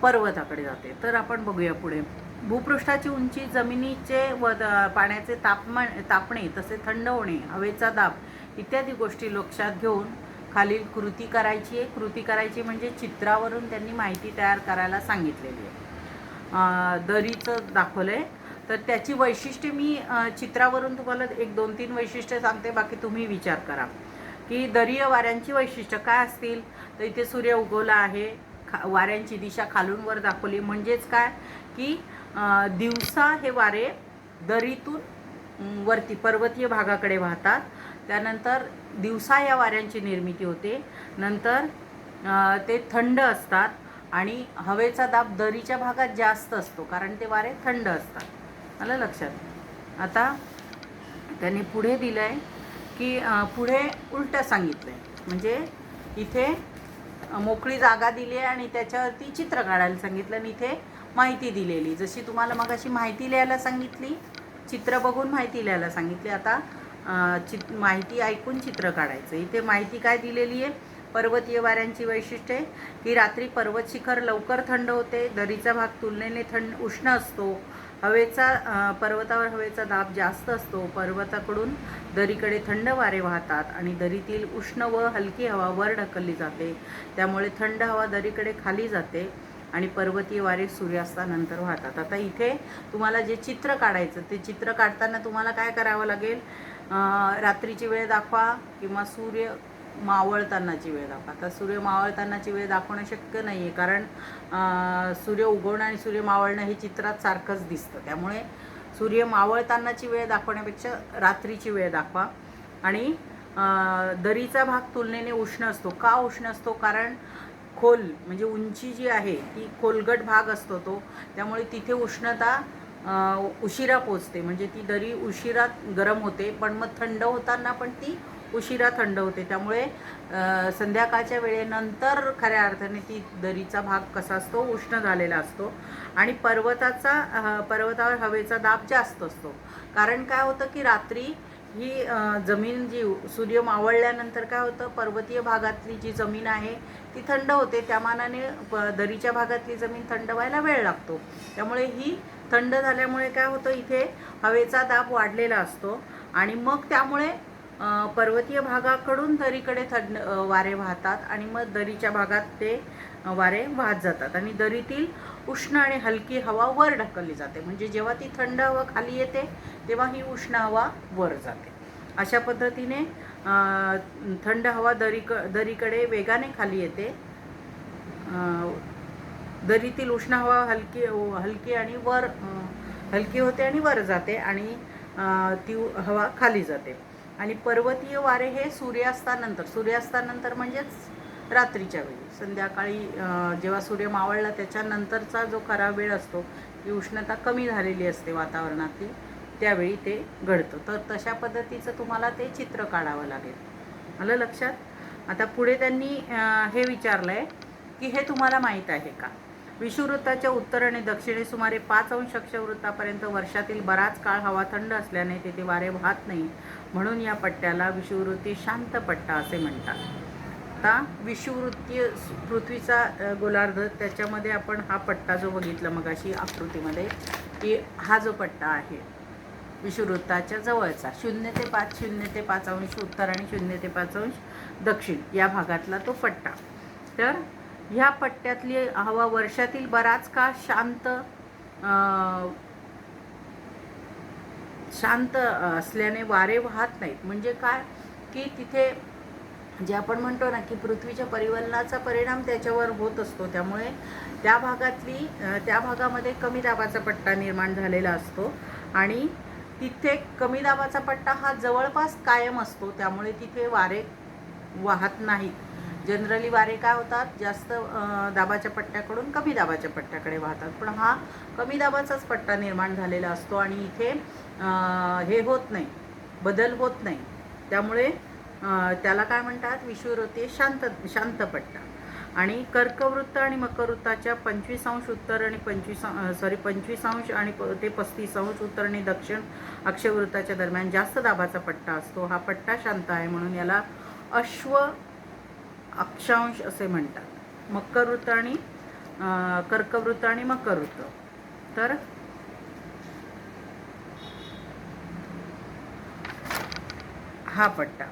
पर्वताकडे जाते. तर आपण बघूया पुढे. भूपृष्ठाची उंची, जमिनीचे व पाण्याचे तापणे तसे थंड होणे, हवेचा दाब इत्यादी गोष्टी लक्षात घेऊन खालील कृती करायची आहे. कृती करायची म्हणजे चित्रावरून त्यांनी माहिती तयार करायला सांगितलेली आहे. दरीचं दाखवलं आहे, तर त्याची वैशिष्ट्ये मी चित्रावरून तुम्हाला 1-2-3 वैशिष्ट्ये सांगते, बाकी तुम्ही विचार करा की दरीय वाऱ्यांची वैशिष्ट्य काय असतील. तर इथे सूर्य उगवला आहे, वाऱ्यांची दिशा खालून वर दाखवली. म्हणजेच काय की दिवसा हे वारे दरीतून वरती पर्वतीय भागाकडे वाहतात. त्यानंतर दिवसा या वाऱ्यांची निर्मिती होते. नंतर ते थंड असतात आणि हवेचा दाब दरीच्या भागात जास्त असतो, कारण ते वारे थंड असतात. आलं लक्षात. आता त्यांनी पुढे दिलं आहे की पुढे उलटं सांगितलं आहे. म्हणजे इथे मोकळी जागा दिली आहे आणि त्याच्यावरती चित्र काढायला सांगितलं आणि इथे माहिती दिलेली. जशी तुम्हाला मगाशी माहिती लिहायला सांगितली, चित्र बघून माहिती लिहायला सांगितली, आता माहिती ऐकून चित्र काढायचं. इथे माहिती काय दिलेली आहे. पर्वतीय वाऱ्यांची वैशिष्ट्ये की रात्री पर्वत शिखर लवकर थंड होते, दरीचा भाग तुलनेने उष्ण असतो, पर्वतावर हवेचा दाब जास्त असतो, पर्वताकडून दरीकडे थंड वारे वाहतात आणि दरीतील उष्ण व हलकी हवा वर ढकलली जाते, त्यामुळे थंड हवा दरीकडे खाली जाते आणि पर्वतीय वारे सूर्यास्तानंतर वाहतात. आता इथे तुम्हाला जे चित्र काढायचं, ते चित्र काढताना तुम्हाला काय करावं लागेल, रात्रीची वेळ दाखवा किंवा सूर्य मावळतानाची वेळ दाखवा. आता सूर्य मावळतानाची वेळ दाखवणं शक्य नाही आहे, कारण सूर्य उगवणं आणि सूर्य मावळणं हे चित्रात सारखंच दिसतं. त्यामुळे सूर्य मावळतानाची वेळ दाखवण्यापेक्षा रात्रीची वेळ दाखवा. आणि दरीचा भाग तुलनेने उष्ण असतो. का उष्ण असतो? कारण खोल म्हणजे उंची जी आहे ती खोलगट भाग असतो तो, त्यामुळे तिथे उष्णता उशिरा पोचते. म्हणजे ती दरी उशिरा गरम होते, पण मग थंड होताना पण ती उशिरा थंड होते. त्यामुळे संध्याकाळच्या वेळेनंतर खऱ्या अर्थाने ती दरीचा भाग कसा असतो, उष्ण झालेला असतो. आणि पर्वतावर हवेचा दाब जास्त असतो. कारण काय होतं की रात्री ही जमीन जी सूर्य मावळल्यानंतर काय होतं, पर्वतीय भागातली जी जमीन आहे ती थंड होते, त्या मानाने दरीच्या भागातली जमीन थंड व्हायला वेळ लागतो. त्यामुळे ही थंड झाल्यामुळे काय होतं, इथे हवेचा दाब वाढलेला असतो आणि मग त्यामुळे पर्वतीय भागाकडून दरीकडे थंड वारे वाहतात आणि मग दरीच्या भागात ते वारे वाहत जातात आणि दरीतील उष्ण आणि हलकी हवा वर ढकलली जाते. म्हणजे जेव्हा ती थंड हवा खाली येते तेव्हा ही उष्ण हवा वर जाते. अशा पद्धतीने थंड हवा दरीकडे वेगाने खाली येते. दरीतील उष्ण हवा हलकी आणि हलकी होते आणि वर जाते आणि ती हवा खाली जाते. आणि पर्वतीय वारे हे सूर्यास्तानंतर म्हणजेच रात्रीच्या वेळी, संध्याकाळी जेव्हा सूर्य मावळला त्याच्यानंतरचा जो खरा वेळ असतो, ती उष्णता कमी झालेली असते वातावरणातली, त्यावेळी ते घडतं. तर तशा पद्धतीचं तुम्हाला ते चित्र काढावं लागेल. आलं लक्षात. आता पुढे त्यांनी हे विचारलं आहे की हे तुम्हाला माहीत आहे का. विषुववृत्ताच्या उत्तर आणि दक्षिणे सुमारे 5 अंश अक्षवृत्तापर्यंत वर्षातील बराच काळ हवा थंड असल्याने तेथे वारे वाहत नाही, म्हणून या पट्ट्याला विषुववृत्तीय शांत पट्टा असे म्हणतात. आता विषुववृत्तीय पृथ्वीचा गोलार्ध, त्याच्यामध्ये आपण हा पट्टा जो बघितला मगाशी आकृतीमध्ये, की हा जो पट्टा आहे विषुववृत्ताच्या जवळचा 0 ते 5 अंश उत्तर आणि 0 ते 5 अंश दक्षिण या भागातला तो पट्टा. तर ह्या पट्ट्यातली हवा वर्षातील बराच काळ शांत असल्याने वारे वाहत नाहीत. म्हणजे काय की तिथे जे आपण म्हणतो ना की पृथ्वीच्या परिवलनाचा परिणाम त्याच्यावर होत असतो, त्यामुळे त्या भागामध्ये कमी दाबाचा पट्टा निर्माण झालेला असतो आणि तिथे कमी दाबाचा पट्टा हा जवळपास कायम असतो, त्यामुळे तिथे वारे वाहत नाहीत. जनरली वारे काय होतात, जास्त दाबाच्या पट्ट्याकडून कमी दाबाच्या पट्ट्याकडे वाहतात, पण हा कमी दाबाचाच पट्टा निर्माण झालेला असतो आणि इथे हे होत नाही, बदल होत नाही. त्यामुळे त्याला काय म्हणतात, विषुववृत्तीय शांत पट्टा. आणि कर्कवृत्त आणि मकरवृत्ताच्या 25° उत्तर आणि 25° आणि ते 35° उत्तर आणि दक्षिण अक्षवृत्ताच्या दरम्यान जास्त दाबाचा पट्टा असतो. हा पट्टा शांत आहे म्हणून याला अश्व अक्षांश असे म्हणतात. मकरवृत्त आणि कर्कवृत्त आणि मकरवृत्त. तर हा पट्टा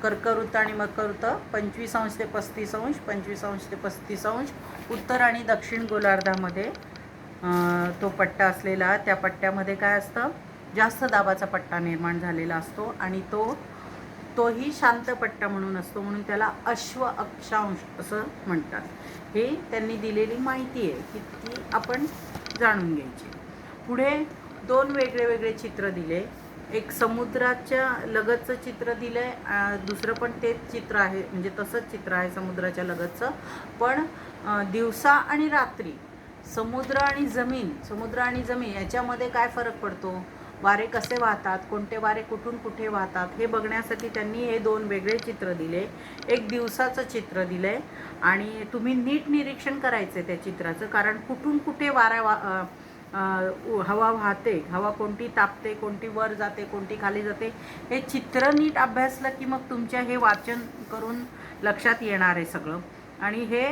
कर्कवृत्त आणि मकरवृत्त 25° ते 35°, 25° ते 35°, उत्तर आणि दक्षिण गोलार्धामध्ये तो पट्टा असलेला, त्या पट्ट्यामध्ये काय असतं, जास्त दाबाचा पट्टा निर्माण झालेला असतो आणि तोही शांत पट्टा म्हणून असतो, म्हणून त्याला अश्व अक्षांश असं म्हणतात. हे त्यांनी दिलेली माहिती आहे की ती आपण जाणून घ्यायची. पुढे 2 वेगळे चित्र दिले. एक समुद्राच्या लगतचं चित्र दिलं आहे, दुसरं पण तेच चित्र आहे, म्हणजे तसंच चित्र आहे समुद्राच्या लगतचं, पण दिवसा आणि रात्री समुद्र आणि जमीन याच्यामध्ये काय फरक पडतो, वारे कसे वाहतात, कोणते वारे कुठून कुठे वाहतात, हे बघण्यासाठी त्यांनी हे 2 वेगळे चित्र दिले. एक दिवसाचं चित्र दिलं आहे आणि तुम्ही नीट निरीक्षण करायचं आहे त्या चित्राचं, कारण कुठून कुठे हवा वाहते, हवा कोणती तापते, कोणती वर जाते, कोणती खाली जाते, हे चित्र नीट अभ्यासलं की मग तुमच्या हे वाचन करून लक्षात येणार आहे सगळं. आणि हे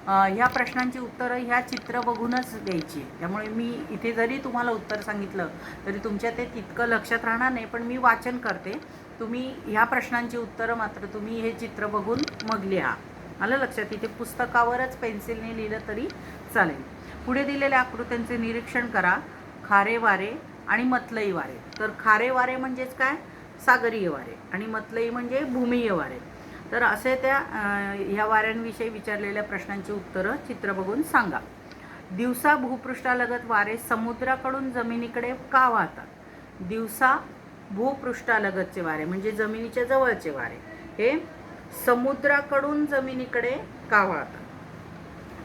ह्या प्रश्नांची उत्तरं ह्या चित्र बघूनच द्यायची. त्यामुळे मी इथे जरी तुम्हाला उत्तर सांगितलं तरी तुमच्या ते तितकं लक्षात राहणार नाही, पण मी वाचन करते, तुम्ही ह्या प्रश्नांची उत्तरं मात्र तुम्ही हे चित्र बघून मग लिहा. आलं लक्षात? इथे पुस्तकावरच पेन्सिलने लिहिलं तरी चालेल. पुढे दिलेल्या आकृत्यांचे निरीक्षण करा. खारे वारे आणि मतलई वारे. तर खारे वारे म्हणजेच काय, सागरीय वारे, आणि मतलई म्हणजे भूमीय वारे. तर असे त्या ह्या वाऱ्यांविषयी विचारलेल्या प्रश्नांची उत्तरं चित्र बघून सांगा. दिवसा भूपृष्ठालगत वारे समुद्राकडून जमिनीकडे का वाहतात? दिवसा भूपृष्ठालगतचे वारे म्हणजे जमिनीच्या जवळचे वारे हे समुद्राकडून जमिनीकडे का वाहतात?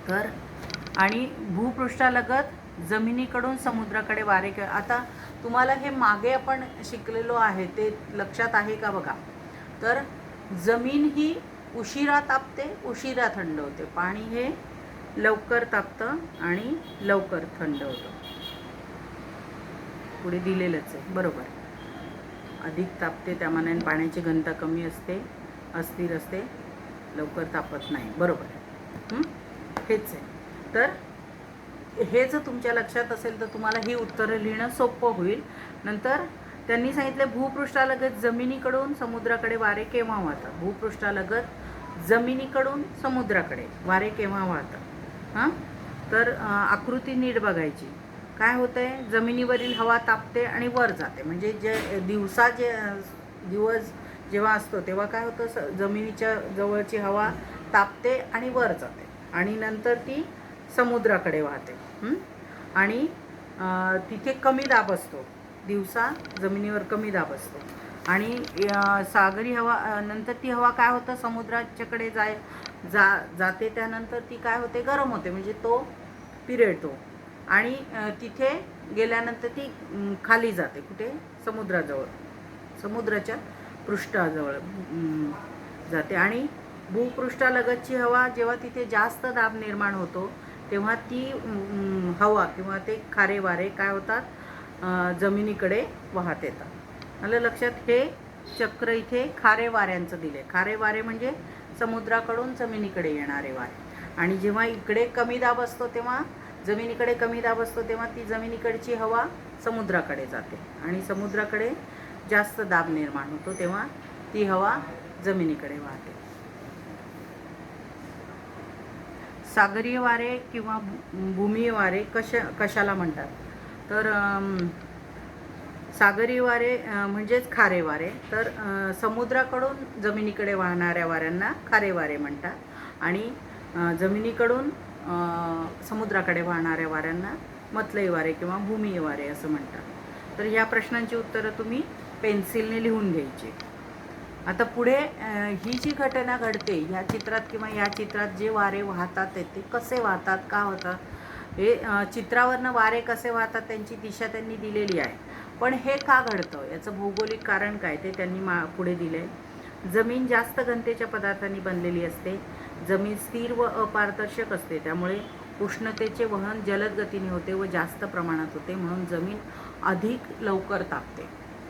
तर आणि भूपृष्ठालगत जमिनीकडून समुद्राकडे वारे. आता तुम्हाला हे मागे आपण शिकलेलो आहे ते लक्षात आहे का बघा. तर जमीन ही उशिरा तापते, उशिरा थंड होते. पाणी हे लवकर तापतं आणि लवकर थंड होतं. पुढे दिलेलंच आहे, बरोबर. अधिक तापते त्यामानाने पाण्याची घनता कमी असते, अस्थिर असते, लवकर तापत नाही, बरोबर. हेच आहे. तर हे जर तुमच्या लक्षात असेल तर तुम्हाला ही उत्तरं लिहिणं सोपं होईल. नंतर त्यांनी सांगितले भूपृष्ठालगत जमिनीकडून समुद्राकडे वारे केव्हा वाहतात? भूपृष्ठालगत जमिनीकडून समुद्राकडे वारे केव्हा वाहतात? तर आकृती नीट बघायची. काय होतं आहे, जमिनीवरील हवा तापते आणि वर जाते. म्हणजे दिवस जेव्हा असतो तेव्हा काय होतं, जमिनीच्या जवळची हवा तापते आणि वर जाते आणि नंतर ती समुद्राकडे वाहते. आणि तिथे कमी दाब असतो. दिवसा जमिनीवर कमी दाब असतो आणि सागरी हवा नंतर ती हवा काय होतं, समुद्राच्याकडे जाते. त्यानंतर ती काय होते, गरम होते, म्हणजे तो पिरेळतो आणि तिथे गेल्यानंतर ती खाली जाते. कुठे? समुद्राजवळ, समुद्राच्या पृष्ठाजवळ जाते. आणि भूपृष्ठालगतची हवा जेव्हा तिथे जास्त दाब निर्माण होतो तेव्हा ती हवा किंवा ते खारे वारे काय होतात, जमिनीकडे वाहत येतात. आलं लक्षात? हे चक्र इथे खारे वाऱ्यांचं दिले. खारे वारे म्हणजे समुद्राकडून जमिनीकडे येणारे वारे. आणि जेव्हा इकडे कमी दाब असतो तेव्हा, जमिनीकडे कमी दाब असतो तेव्हा ती जमिनीकडची हवा समुद्राकडे जाते आणि समुद्राकडे जास्त दाब निर्माण होतो तेव्हा ती हवा जमिनीकडे वाहते. सागरीय वारे किंवा भूमीय वारे कशाला म्हणतात? तर सागरी वारे म्हणजेच खारे वारे. तर समुद्राकडून जमिनीकडे वाहणाऱ्या वाऱ्यांना खारे वारे म्हणतात आणि जमिनीकडून समुद्राकडे वाहणाऱ्या वाऱ्यांना मतलई वारे किंवा भूमीय वारे असं म्हणतात. तर ह्या प्रश्नांची उत्तरं तुम्ही पेन्सिलने लिहून घ्यायची. आता पुढे ही जी घटना घडते ह्या चित्रात किंवा या चित्रात जे वारे वाहतात ते कसे वाहतात, का होतात, हे चित्रावरनं वारे कसे वाहतात त्यांची दिशा त्यांनी दिलेली आहे. पण हे का घडतं, याचं भौगोलिक कारण काय ते त्यांनी पुढे दिलं आहे. जमीन जास्त घनतेच्या पदार्थांनी बनलेली असते. जमीन स्थिर व अपारदर्शक असते, त्यामुळे उष्णतेचे वहन जलद गतीने होते व जास्त प्रमाणात होते. म्हणून जमीन अधिक लवकर तापते.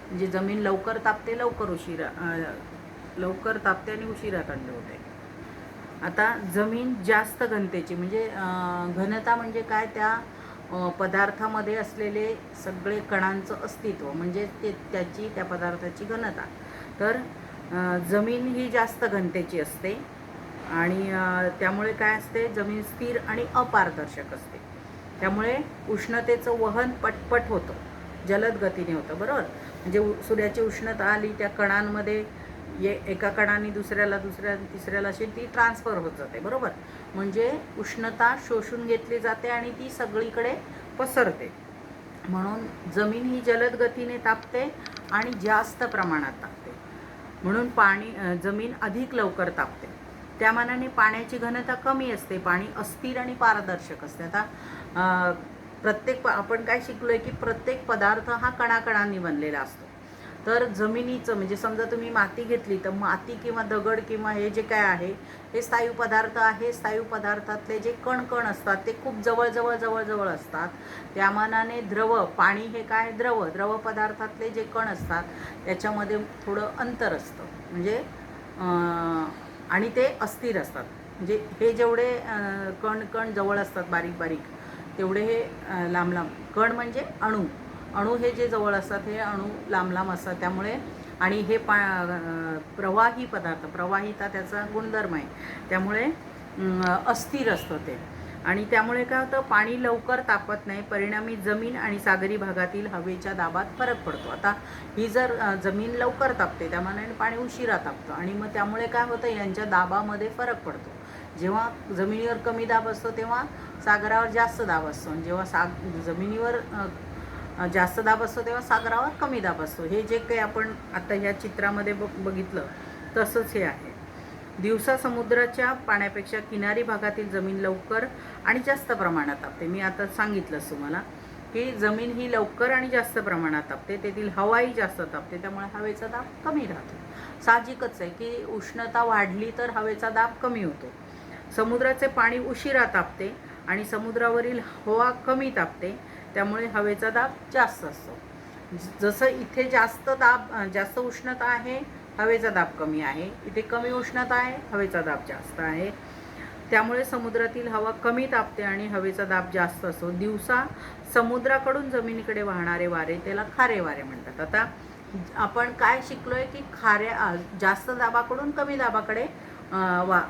म्हणजे जमीन लवकर तापते, लवकर तापते आणि उशिरा थंड होते. आता जमीन जास्त घनतेची म्हणजे घनता म्हणजे काय, त्या पदार्थामध्ये असलेले सगळे कणांचं अस्तित्व म्हणजे त्या पदार्थाची घनता. तर जमीन ही जास्त घनतेची असते आणि त्यामुळे काय असते, जमीन स्थिर आणि अपारदर्शक असते. त्यामुळे उष्णतेचं वहन पटपट होतं, जलद गतीने होतं. बरोबर, म्हणजे सूर्याची उष्णता आली, त्या कणांमध्ये एका कणाने दुसऱ्याला तिसऱ्याला अशी ती ट्रान्सफर होत जाते. बरोबर, म्हणजे उष्णता शोषून घेतली जाते आणि ती सगळीकडे पसरते. म्हणून जमीन ही जलद गतीने तापते आणि जास्त प्रमाणात तापते. म्हणून जमीन अधिक लवकर तापते. त्या मानाने पाण्याची घनता कमी असते. पाणी अस्थिर आणि पारदर्शक असते. आता आपण काय शिकलोय की प्रत्येक पदार्थ हा कणाकणांनी बनलेला असतो. तर जमिनीचं म्हणजे समजा तुम्ही माती घेतली तर माती किंवा दगड किंवा हे जे काय आहे हे स्थायू पदार्थ आहे. स्थायू पदार्थातले जे कण असतात ते खूप जवळ असतात. त्या मानाने पाणी हे काय, द्रव पदार्थातले जे कण असतात त्याच्यामध्ये थोडं अंतर असतं, म्हणजे आणि ते अस्थिर असतात. म्हणजे हे जेवढे कण जवळ असतात बारीक तेवढे हे लांब कण म्हणजे अणू हे जे जवळ असतात हे अणू लांब असतात. त्यामुळे आणि हे प्रवाही पदार्थ, प्रवाहिता त्याचा गुणधर्म आहे, त्यामुळे अस्थिर असतं ते. आणि त्यामुळे काय होतं, पाणी लवकर तापत नाही. परिणामी जमीन आणि सागरी भागातील हवेच्या दाबात फरक पडतो. आता ही जर जमीन लवकर तापते त्यामानाने पाणी उशिरा तापतं आणि मग त्यामुळे काय होतं, यांच्या दाबामध्ये फरक पडतो. जेव्हा जमिनीवर कमी दाब असतो तेव्हा सागरावर जास्त दाब असतो, आणि जेव्हा जमिनीवर जास्त दाब असतो तेव्हा सागरावर कमी दाब असतो. हे जे काही आपण आता ह्या चित्रामध्ये बघितलं तसंच हे आहे. दिवसा समुद्राच्या पाण्यापेक्षा किनारी भागातील जमीन लवकर आणि जास्त प्रमाणात तापते. मी आता सांगितलंच तुम्हाला की जमीन ही लवकर आणि जास्त प्रमाणात तापते. तेथील हवाही जास्त तापते, त्यामुळे हवेचा दाब कमी राहतो. साहजिकच आहे की उष्णता वाढली तर हवेचा दाब कमी होतो. समुद्राचे पाणी उशिरा तापते आणि समुद्रावरील हवा कमी तापते, त्यामुळे हवेचा दाब जास्त असतो. जसं इथे जास्त उष्णता आहे, हवेचा दाब कमी आहे. इथे कमी उष्णता आहे, हवेचा दाब जास्त आहे. त्यामुळे समुद्रातील हवा कमी तापते आणि हवेचा दाब जास्त असतो. दिवसा समुद्राकडून जमिनीकडे वाहणारे वारे त्याला खारे वारे म्हणतात. आता आपण काय शिकलोय की जास्त दाबाकडून कमी दाबाकडे हवा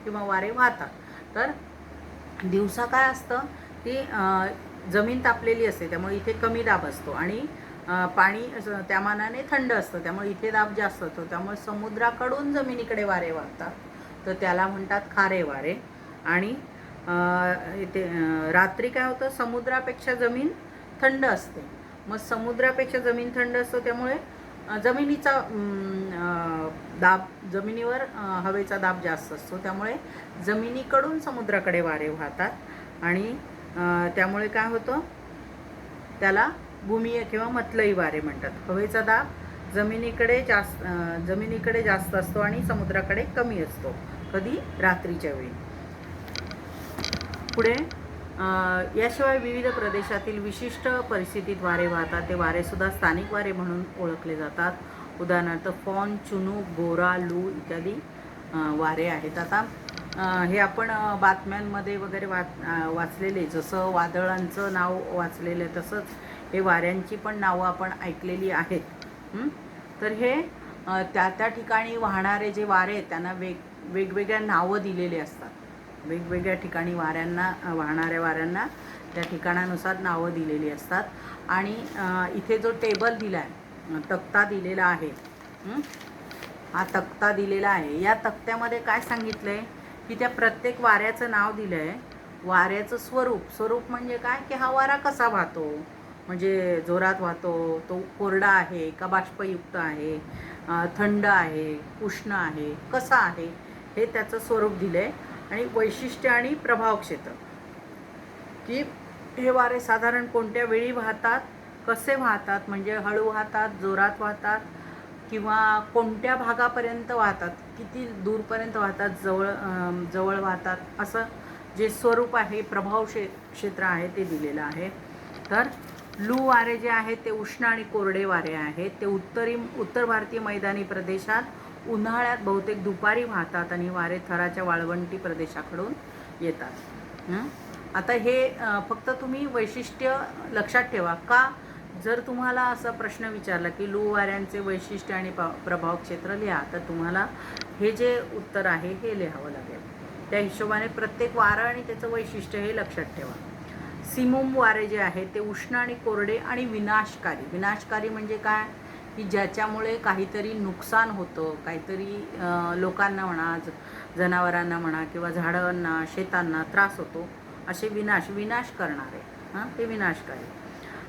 किंवा वारे वाहतात. तर दिवसा काय असतं की जमीन तापलेली असते, त्यामुळे इथे कमी दाब असतो आणि पाणी त्या मानाने थंड असतं, त्यामुळे इथे दाब जास्त असतो. त्यामुळे समुद्राकडून जमिनीकडे वारे वाहतात, तर त्याला म्हणतात खारे वारे. आणि इथे रात्री काय होतं, समुद्रापेक्षा जमीन थंड असते. मग समुद्रापेक्षा जमीन थंड असतो, त्यामुळे जमिनीचा जमिनीवर हवेचा दाब जास्त असतो, त्यामुळे जमिनीकडून समुद्राकडे वारे वाहतात आणि त्यामुळे काय होतं, त्याला भूमीय किंवा मतलई वारे म्हणतात. हवेचा दाब जमिनीकडे जास्त असतो आणि समुद्राकडे कमी असतो. कधी, रात्रीच्या वेळी. पुढे याशिवाय विविध प्रदेशातील विशिष्ट परिस्थितीत वारे वाहतात. ते वारेसुद्धा स्थानिक वारे म्हणून ओळखले जातात. उदाहरणार्थ फॉन, चुनूक, गोरा, लू इत्यादी वारे आहेत. आता हे आपण बातम्यांमध्ये वगैरे वाचलेले, जसं वादळांचं नाव वाचलेलं तसंच हे वाऱ्यांची पण नावं आपण ऐकलेली आहेत. तर हे त्या ठिकाणी वाहणारे जे वारे आहेत त्यांना वेगवेगळ्या नावं दिलेली असतात. वेगवेगळ्या ठिकाणी वाहणाऱ्या वाऱ्यांना त्या ठिकाणानुसार नावं दिलेली असतात. आणि इथे जो टेबल दिला आहे, तक्ता दिलेला आहे, हा तक्ता दिलेला आहे. या तक्त्यामध्ये काय सांगितलं आहे की त्या प्रत्येक वाऱ्याचं नाव दिलं आहे. वाऱ्याचं स्वरूप म्हणजे काय की हा वारा कसा वाहतो, म्हणजे जोरात वाहतो, तो कोरडा आहे का बाष्पयुक्त आहे, थंड आहे, उष्ण आहे, कसा आहे, हे त्याचं स्वरूप दिलं आहे. आणि वैशिष्ट्य आणि प्रभाव क्षेत्र, की हे वारे साधारण कोणत्या वेळी वाहतात, कसे वाहतात, म्हणजे हळू वाहतात, जोरात वाहतात, किंवा कोणत्या भागापर्यंत वाहतात, किती दूरपर्यंत वाहतात, जवळ वाहतात, असं जे स्वरूप आहे, प्रभाव क्षेत्र आहे ते दिलेलं आहे. तर लू वारे जे आहेत ते उष्ण आणि कोरडे वारे आहेत. ते उत्तर भारतीय मैदानी प्रदेशात उन्हाळ्यात बहुतेक दुपारी वाहतात आणि वारे थराच्या वाळवंटी प्रदेशाकडून येतात. आता हे फक्त तुम्ही वैशिष्ट्य लक्षात ठेवा. का, जर तुम्हाला असा प्रश्न विचारला की लू वाऱ्यांचे वैशिष्ट्य आणि प्रभाव क्षेत्र लिहा, तर तुम्हाला हे जे उत्तर आहे हे लिहावं लागेल. त्या हिशोबाने प्रत्येक वारं आणि त्याचं वैशिष्ट्य हे लक्षात ठेवा. सिमुम वारे जे आहे ते उष्ण आणि कोरडे आणि विनाशकारी. विनाशकारी म्हणजे काय, की ज्याच्यामुळे काहीतरी नुकसान होतं, काहीतरी लोकांना म्हणा, जनावरांना म्हणा, किंवा झाडांना, शेतांना त्रास होतो, असे विनाश करणारे, ते विनाशकारी.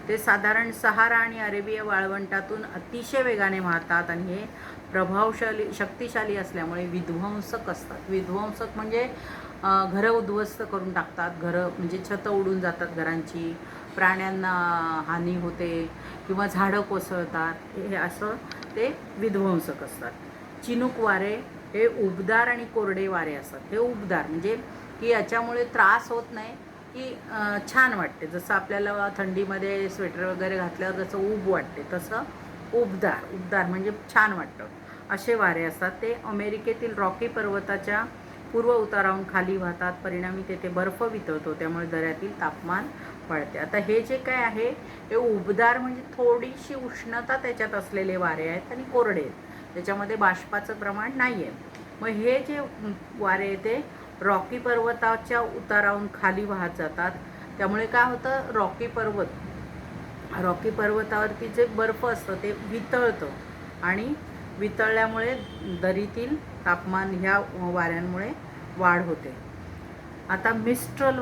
ते साधारण सहारा आणि अरेबिया वाळवंटातून अतिशय वेगाने वाहतात आणि हे शक्तिशाली असल्यामुळे विध्वंसक असतात. विध्वंसक म्हणजे घरं उद्ध्वस्त करून टाकतात. घरं म्हणजे छतं उडून जातात घरांची, प्राण्यांना हानी होते, किंवा झाडं कोसळतात. हे असं ते विध्वंसक असतात. चिनूक वारे हे उबदार आणि कोरडे वारे असतात. हे उबदार म्हणजे की याच्यामुळे त्रास होत नाही, की छान वाटते. जसं आपल्याला थंडीमध्ये स्वेटर वगैरे घातल्यावर जसं ऊब वाटते, तसं उबदार म्हणजे छान वाटतं, असे वारे असतात. ते अमेरिकेतील रॉकी पर्वताच्या पूर्व उताराहून खाली वाहतात. परिणामी तेथे बर्फ वितळतो, त्यामुळे दऱ्यातील तापमान वाढते. आता हे जे काय आहे, हे उबदार म्हणजे थोडीशी उष्णता त्याच्यात असलेले वारे आहेत, आणि कोरडे आहेत, त्याच्यामध्ये बाष्पाचं प्रमाण नाही आहे. मग हे जे वारे आहे ते रॉकी पर्वताच्या उताराहून खाली वाहत जातात. त्यामुळे काय होतं, रॉकी पर्वतावरती जे बर्फ असतं ते वितळतं, आणि वितळल्यामुळे दरीतील तापमान ह्या वाऱ्यांमुळे वाढ होते. आता मिस्ट्रल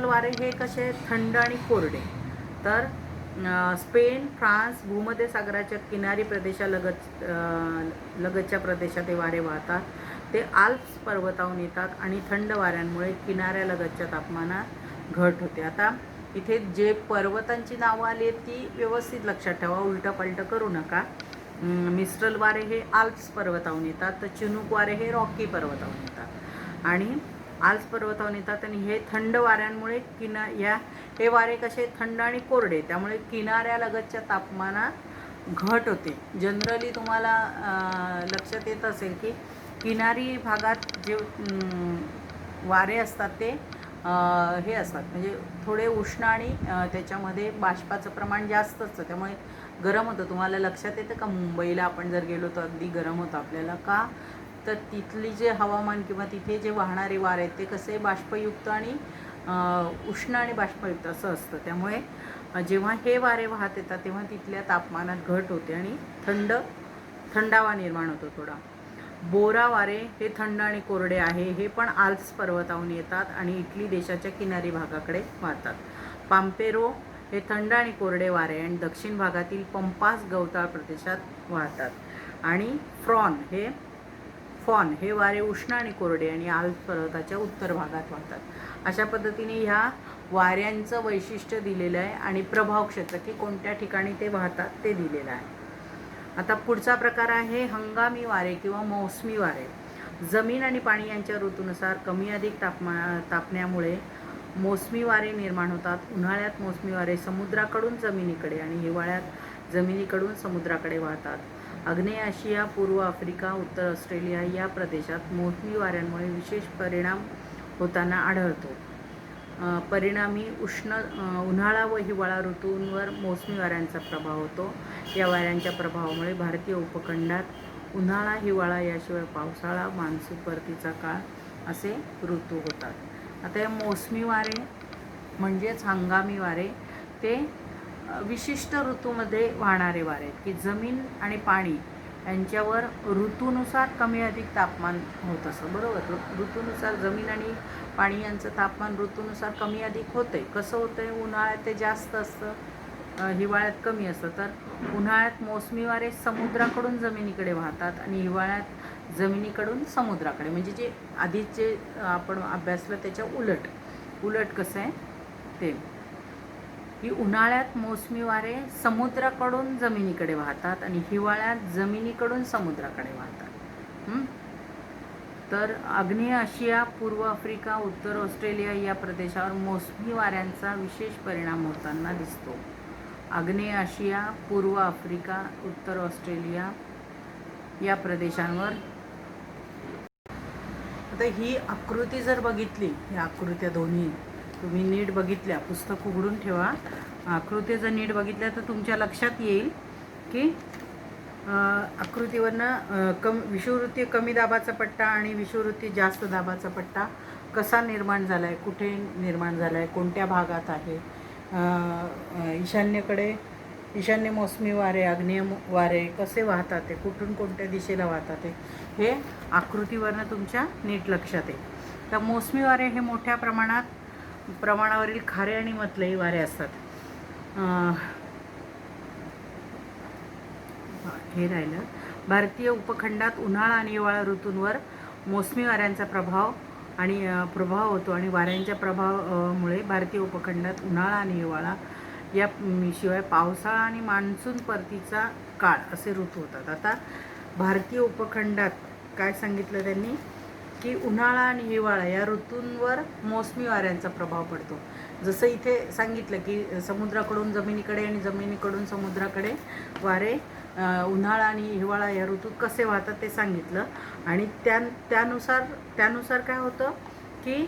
वारे हे कसे, थंड आणि कोरडे. तर स्पेन, फ्रान्स, भूमध्य सागराच्या किनारी लगतच्या प्रदेशात हे वारे वाहतात. ते आल्प्स पर्वताहून येतात आणि थंड वाऱ्यांमुळे किनाऱ्यालगतच्या तापमानात घट होते. आता इथे जे पर्वतांची नावं आली आहेत ती व्यवस्थित लक्षात ठेवा, उलटं करू नका. मिस्ट्रल वारे हे आल्प्स पर्वताहून येतात, तर चिनूक वारे हे रॉकी पर्वताहून येतात, आणि आल्प्स पर्वताहून येतात. आणि हे थंड वाऱ्यांमुळे हे वारे कसे, थंड आणि कोरडे, त्यामुळे किनाऱ्यालगतच्या तापमानात घट होते. जनरली तुम्हाला लक्षात येत असेल की किनारी भागात जे वारे असतात ते हे असतात, म्हणजे थोडे उष्ण, आणि त्याच्यामध्ये बाष्पाचं प्रमाण जास्त असतं, त्यामुळे गरम होतं. तुम्हाला लक्षात येतं का, मुंबईला आपण जर गेलो तर अगदी गरम होतं आपल्याला. का, तर तिथली जे हवामान किंवा तिथे जे वाहणारे वारे आहेत ते कसे बाष्पयुक्त आणि उष्ण आणि बाष्पयुक्त असं असतं. त्यामुळे जेव्हा हे वारे वाहत येतात तेव्हा तिथल्या तापमानात घट होते आणि थंडावा निर्माण होतो थोडा. बोरा वारे हे थंड आणि कोरडे आहे. हे पण आल्प्स पर्वताहून येतात आणि इटली देशाच्या किनारी भागाकडे वाहतात. पाम्पेरो हे थंड आणि कोरडे वारे आणि दक्षिण भागातील पंपास गवताळ प्रदेशात वाहतात. आणि फॉन हे वारे उष्ण आणि कोरडे आणि आल्प्स पर्वताच्या उत्तर भागात वाहतात. अशा पद्धतीने ह्या वाऱ्यांचं वैशिष्ट्य दिलेलं आहे आणि प्रभाव क्षेत्र की कोणत्या ठिकाणी ते वाहतात ते दिलेलं आहे. आता पुढचा प्रकार आहे हंगामी वारे किंवा मोसमी वारे. जमीन आणि पाणी यांच्या ऋतूनुसार कमी अधिक तापण्यामुळे मोसमी वारे निर्माण होतात. उन्हाळ्यात मोसमी वारे समुद्राकडून जमिनीकडे आणि हिवाळ्यात जमिनीकडून समुद्राकडे वाहतात. आग्नेय आशिया, पूर्व आफ्रिका, उत्तर ऑस्ट्रेलिया या प्रदेशात मोसमी वाऱ्यांमुळे विशेष परिणाम होताना आढळतो. परिणामी उन्हाळा व हिवाळा ऋतूंवर मोसमी वाऱ्यांचा प्रभाव होतो. या वाऱ्यांच्या प्रभावामुळे भारतीय उपखंडात उन्हाळा, हिवाळा याशिवाय पावसाळा, मान्सून परतीचा काळ असे ऋतू होतात. आता या मोसमी वारे म्हणजेच हंगामी वारे ते विशिष्ट ऋतूमध्ये वाहणारे वारे आहेत की जमीन आणि पाणी यांच्यावर ऋतूनुसार कमी अधिक तापमान होत असं. बरोबर, ऋतूनुसार जमीन आणि पाणी यांचं तापमान ऋतूनुसार कमी अधिक होतं आहे. कसं होतं आहे, उन्हाळ्यात ते जास्त असतं, हिवाळ्यात कमी असतं. तर उन्हाळ्यात मोसमी वारे समुद्राकडून जमिनीकडे वाहतात आणि हिवाळ्यात जमिनीकडून समुद्राकडे, म्हणजे जे आधीच जे आपण अभ्यासलं त्याच्या उलट कसं आहे ते. की उन्हाळ्यात मोसमी वारे समुद्राकडून जमिनीकडे वाहतात आणि हिवाळ्यात जमिनीकडून समुद्राकडे वाहतात. तर आग्नेय आशिया, पूर्व आफ्रिका, उत्तर ऑस्ट्रेलिया या प्रदेशावर मोसमी वाऱ्यांचा विशेष परिणाम होताना दिसतो. आग्नेय आशिया, पूर्व आफ्रिका, उत्तर ऑस्ट्रेलिया या प्रदेशांवर. आता ही आकृती जर बघितली, या आकृत्या दोन्ही तुम्ही नीट बघितल्या, पुस्तक उघडून ठेवा, आकृती जर नीट बघितल्या तर तुमच्या लक्षात येईल की आकृतीवरनं विषुववृत्तीय कमी दाबाचा पट्टा आणि विषुववृत्तीय जास्त दाबाचा पट्टा कसा निर्माण झाला आहे, कुठे निर्माण झाला आहे, कोणत्या भागात आहे, ईशान्य मोसमी वारे, आग्नेय वारे कसे वाहतात ते, कुठून कोणत्या दिशेला वाहतात हे आकृतीवरनं तुमच्या नीट लक्षात येईल. तर मोसमी वारे हे मोठ्या प्रमाणावरील खारे आणि मतलई वारे असतात. हे राहिलं. भारतीय उपखंडात उन्हाळा आणि हिवाळा ऋतूंवर मोसमी वाऱ्यांचा प्रभाव होतो आणि वाऱ्यांच्या प्रभावामुळे भारतीय उपखंडात उन्हाळा आणि हिवाळा या शिवाय पावसाळा आणि मान्सून परतीचा काळ असे ऋतू होतात. आता भारतीय उपखंडात काय सांगितलं त्यांनी की उन्हाळा आणि हिवाळा या ऋतूंवर मोसमी वाऱ्यांचा प्रभाव पडतो. जसं इथे सांगितलं की समुद्राकडून जमिनीकडे आणि जमिनीकडून समुद्राकडे वारे उन्हाळा आणि हिवाळा या ऋतूत कसे वाहतात ते सांगितलं. आणि त्यानुसार काय होतं की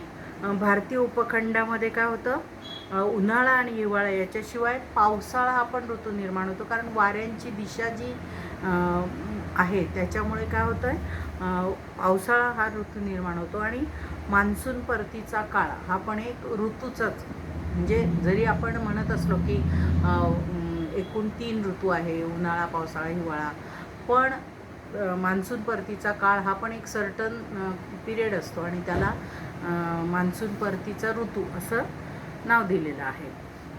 भारतीय उपखंडामध्ये काय होतं, उन्हाळा आणि हिवाळा याच्याशिवाय पावसाळा हा पण ऋतू निर्माण होतो. कारण वाऱ्यांची दिशा जी आहे त्याच्यामुळे काय होतं आहे, पावसाळा हा ऋतू निर्माण होतो. आणि मान्सून परतीचा काळ हा पण एक ऋतूचाच, म्हणजे जरी आपण म्हणत असलो की एकूण 3 ऋतू आहे, उन्हाळा, पावसाळा, हिवाळा, पण मान्सून परतीचा काळ हा पण एक सर्टन पिरियड असतो आणि त्याला मान्सून परतीचा ऋतू असं नाव दिलेलं आहे.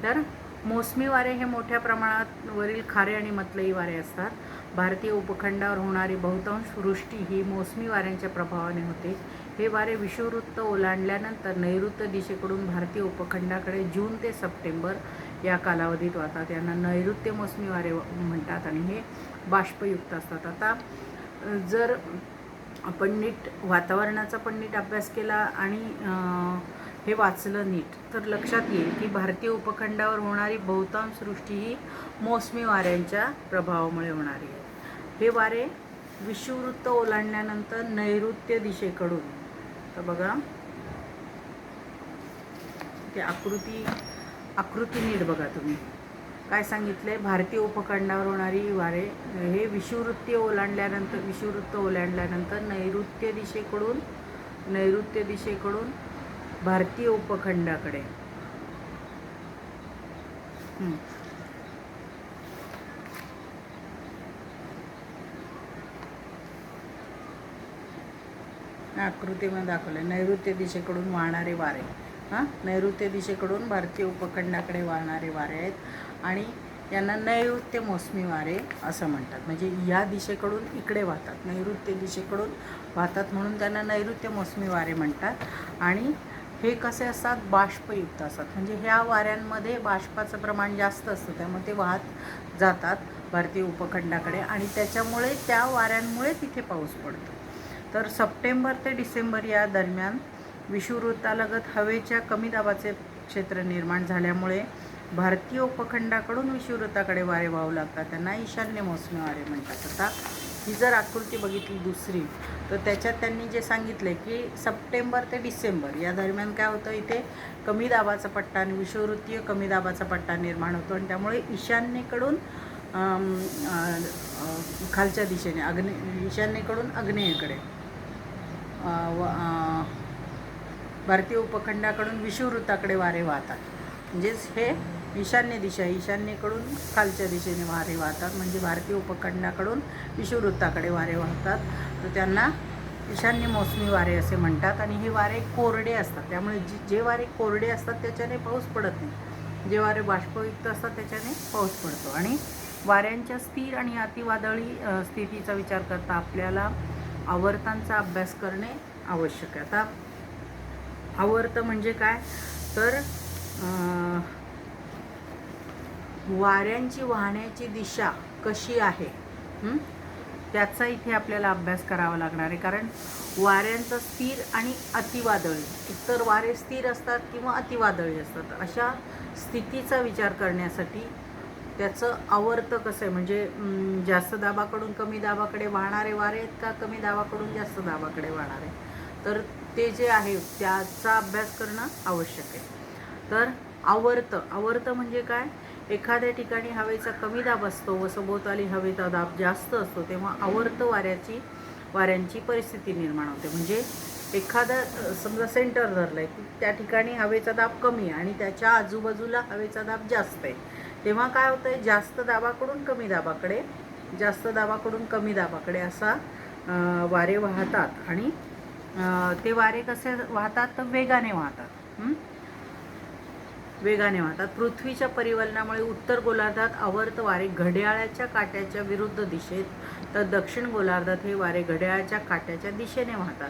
तर मोसमी वारे हे मोठ्या प्रमाणावरील खारे आणि मतलई वारे असतात. भारतीय उपखंडावर होणारी बहुतांश वृष्टी ही मोसमी वाऱ्यांच्या प्रभावाने होते. हे वारे विषुववृत्त ओलांडल्यानंतर नैऋत्य दिशेकडून भारतीय उपखंडाकडे जून ते सप्टेंबर या कालावधीत वाहतात. यांना नैऋत्य मोसमी वारे म्हणतात आणि हे बाष्पयुक्त असतात. आता जर आपण नीट वातावरणाचा पण नीट अभ्यास केला आणि हे वाचलं नीट तर लक्षात येईल की भारतीय उपखंडावर होणारी बहुतांश वृष्टी ही मोसमी वाऱ्यांच्या प्रभावामुळे होणारी आहे. हे वारे विषुववृत्त ओलांडल्यानंतर नैऋत्य दिशेकडून, तर बघा ते आकृती नीट बघा तुम्ही, काय सांगितले, भारतीय उपखंडावर होणारी वारे हे विषुववृत्त ओलांडल्यानंतर नैऋत्य दिशेकडून भारतीय उपखंडाकडे आकृतीमध्ये दाखवलं नैऋत्य दिशेकडून वाहणारे वारे. नैऋत्य दिशेकडून भारतीय उपखंडाकडे वाहणारे वारे आहेत आणि यांना नैऋत्य मोसमी वारे असं म्हणतात. म्हणजे या दिशेकडून इकडे वाहतात, नैऋत्य दिशेकडून वाहतात म्हणून त्यांना नैऋत्य मोसमी वारे म्हणतात. आणि हे कसे असतात, बाष्पयुक्त असतात. म्हणजे ह्या वाऱ्यांमध्ये बाष्पाचं प्रमाण जास्त असतं, त्यामुळे ते वाहत जातात भारतीय उपखंडाकडे आणि त्याच्यामुळे त्या वाऱ्यांमुळे तिथे पाऊस पडतो. तर सप्टेंबर ते डिसेंबर या दरम्यान विषुववृत्तालगत हवेच्या कमी दाबाचे क्षेत्र निर्माण झाल्यामुळे भारतीय उपखंडाकडून विषुववृत्ताकडे वारे वाहू लागतात. त्यांना ईशान्य मोसमी वारे म्हणतात. आता ही जर आकृती बघितली दुसरी तर त्याच्यात त्यांनी जे सांगितले की सप्टेंबर ते डिसेंबर या दरम्यान काय होतं, इथे कमी दाबाचा पट्टा आणि विषुववृत्तीय कमी दाबाचा पट्टा निर्माण होतो आणि त्यामुळे ईशान्येकडून खालच्या दिशेने ईशान्येकडून आग्नेयेकडे भारतीय उपखंडाकडून विषुववृत्ताकडे वारे वाहतात. म्हणजेच हे ईशान्येकडून खालच्या दिशेने वारे वाहतात. म्हणजे भारतीय उपखंडाकडून विषुववृत्ताकडे वारे वाहतात, तर त्यांना ईशान्य मोसमी वारे असे म्हणतात. आणि हे वारे कोरडे असतात, त्यामुळे जे वारे कोरडे असतात त्याच्याने पाऊस पडत नाही, जे वारे बाष्पयुक्त असतात त्याच्याने पाऊस पडतो. आणि वाऱ्यांच्या स्थिर आणि अतिवादळी स्थितीचा विचार करता आपल्याला आवर्तांचा अभ्यास करणे आवश्यक आहे. आता आवर्त म्हणजे काय, तर वाऱ्यांची वाहण्याची दिशा कशी आहे त्याचा इथे आपल्याला अभ्यास करावा लागणार आहे. कारण वाऱ्यांचा स्थिर आणि अतिवादळी, एकतर वारे स्थिर असतात किंवा अतिवादळी असतात. अशा स्थितीचा विचार करण्यासाठी त्याचं आवर्त कसं आहे, म्हणजे जास्त दाबाकडून कमी दाबाकडे वाहणारे वारे आहेत का कमी दाबाकडून जास्त दाबाकडे वाहणारे, तर ते जे आहे त्याचा अभ्यास करणं आवश्यक आहे. तर आवर्त म्हणजे काय, एखाद्या ठिकाणी हवेचा कमी दाब असतो व सभोवताली हवेचा दाब जास्त असतो तेव्हा आवर्त वाऱ्यांची परिस्थिती निर्माण होते. म्हणजे एखादा समजा सेंटर धरलं आहे की त्या ठिकाणी हवेचा दाब कमी आहे आणि त्याच्या आजूबाजूला हवेचा दाब जास्त आहे, तेव्हा काय होतं आहे, जास्त दाबाकडून कमी दाबाकडे असा वारे वाहतात. आणि ते वारे कसे वाहतात, तर वेगाने वाहतात. पृथ्वीच्या परिवलनामुळे उत्तर गोलार्धात आवर्त वारे घड्याळाच्या काट्याच्या विरुद्ध दिशेत, तर दक्षिण गोलार्धात हे वारे घड्याळाच्या काट्याच्या दिशेने वाहतात.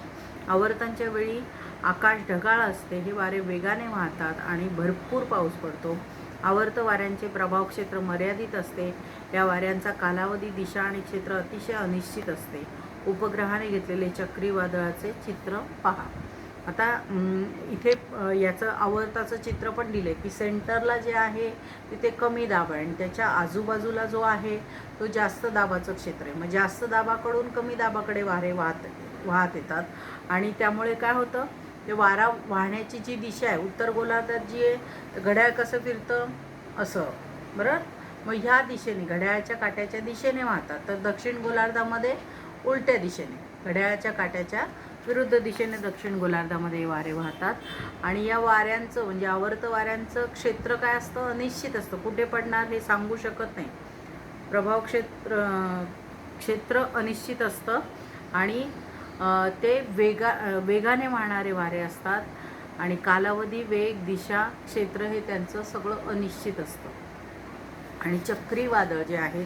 आवर्तांच्या वेळी आकाश ढगाळ असते, हे वारे वेगाने वाहतात आणि भरपूर पाऊस पडतो. आवर्त वाऱ्यांचे प्रभाव क्षेत्र मर्यादित असते. या वाऱ्यांचा कालावधी, दिशा आणि क्षेत्र अतिशय अनिश्चित असते. उपग्रहाने घेतलेले चक्रीवादळाचे चित्र पहा. आता इथे याचं आवर्ताचं चित्र पण दिलं आहे की सेंटरला जे आहे तिथे कमी दाब आहे आणि त्याच्या आजूबाजूला जो आहे तो जास्त दाबाचं क्षेत्र आहे. मग जास्त दाबाकडून कमी दाबाकडे वारे वाहत येतात आणि त्यामुळे काय होतं, ते वारा वाहण्याची जी दिशा आहे, उत्तर गोलार्धात जी आहे घड्याळ कसं फिरतं असं, बरोबर. मग ह्या दिशेने घड्याळाच्या काट्याच्या दिशेने वाहतात, तर दक्षिण गोलार्धामध्ये उलट्या दिशेने घड्याळाच्या काट्याच्या विरुद्ध दिशेने दक्षिण गोलार्धामध्ये वारे वाहतात. आणि या वाऱ्यांचं म्हणजे आवर्त वाऱ्यांचं क्षेत्र काय असतं, अनिश्चित असतं, कुठे पडणार हे सांगू शकत नाही. प्रभाव क्षेत्र अनिश्चित असतं आणि ते वेगाने वाहणारे वारे असतात आणि कालावधी, वेग, दिशा, क्षेत्र हे त्यांचं सगळं अनिश्चित असतं. आणि चक्रीवादळ जे आहे,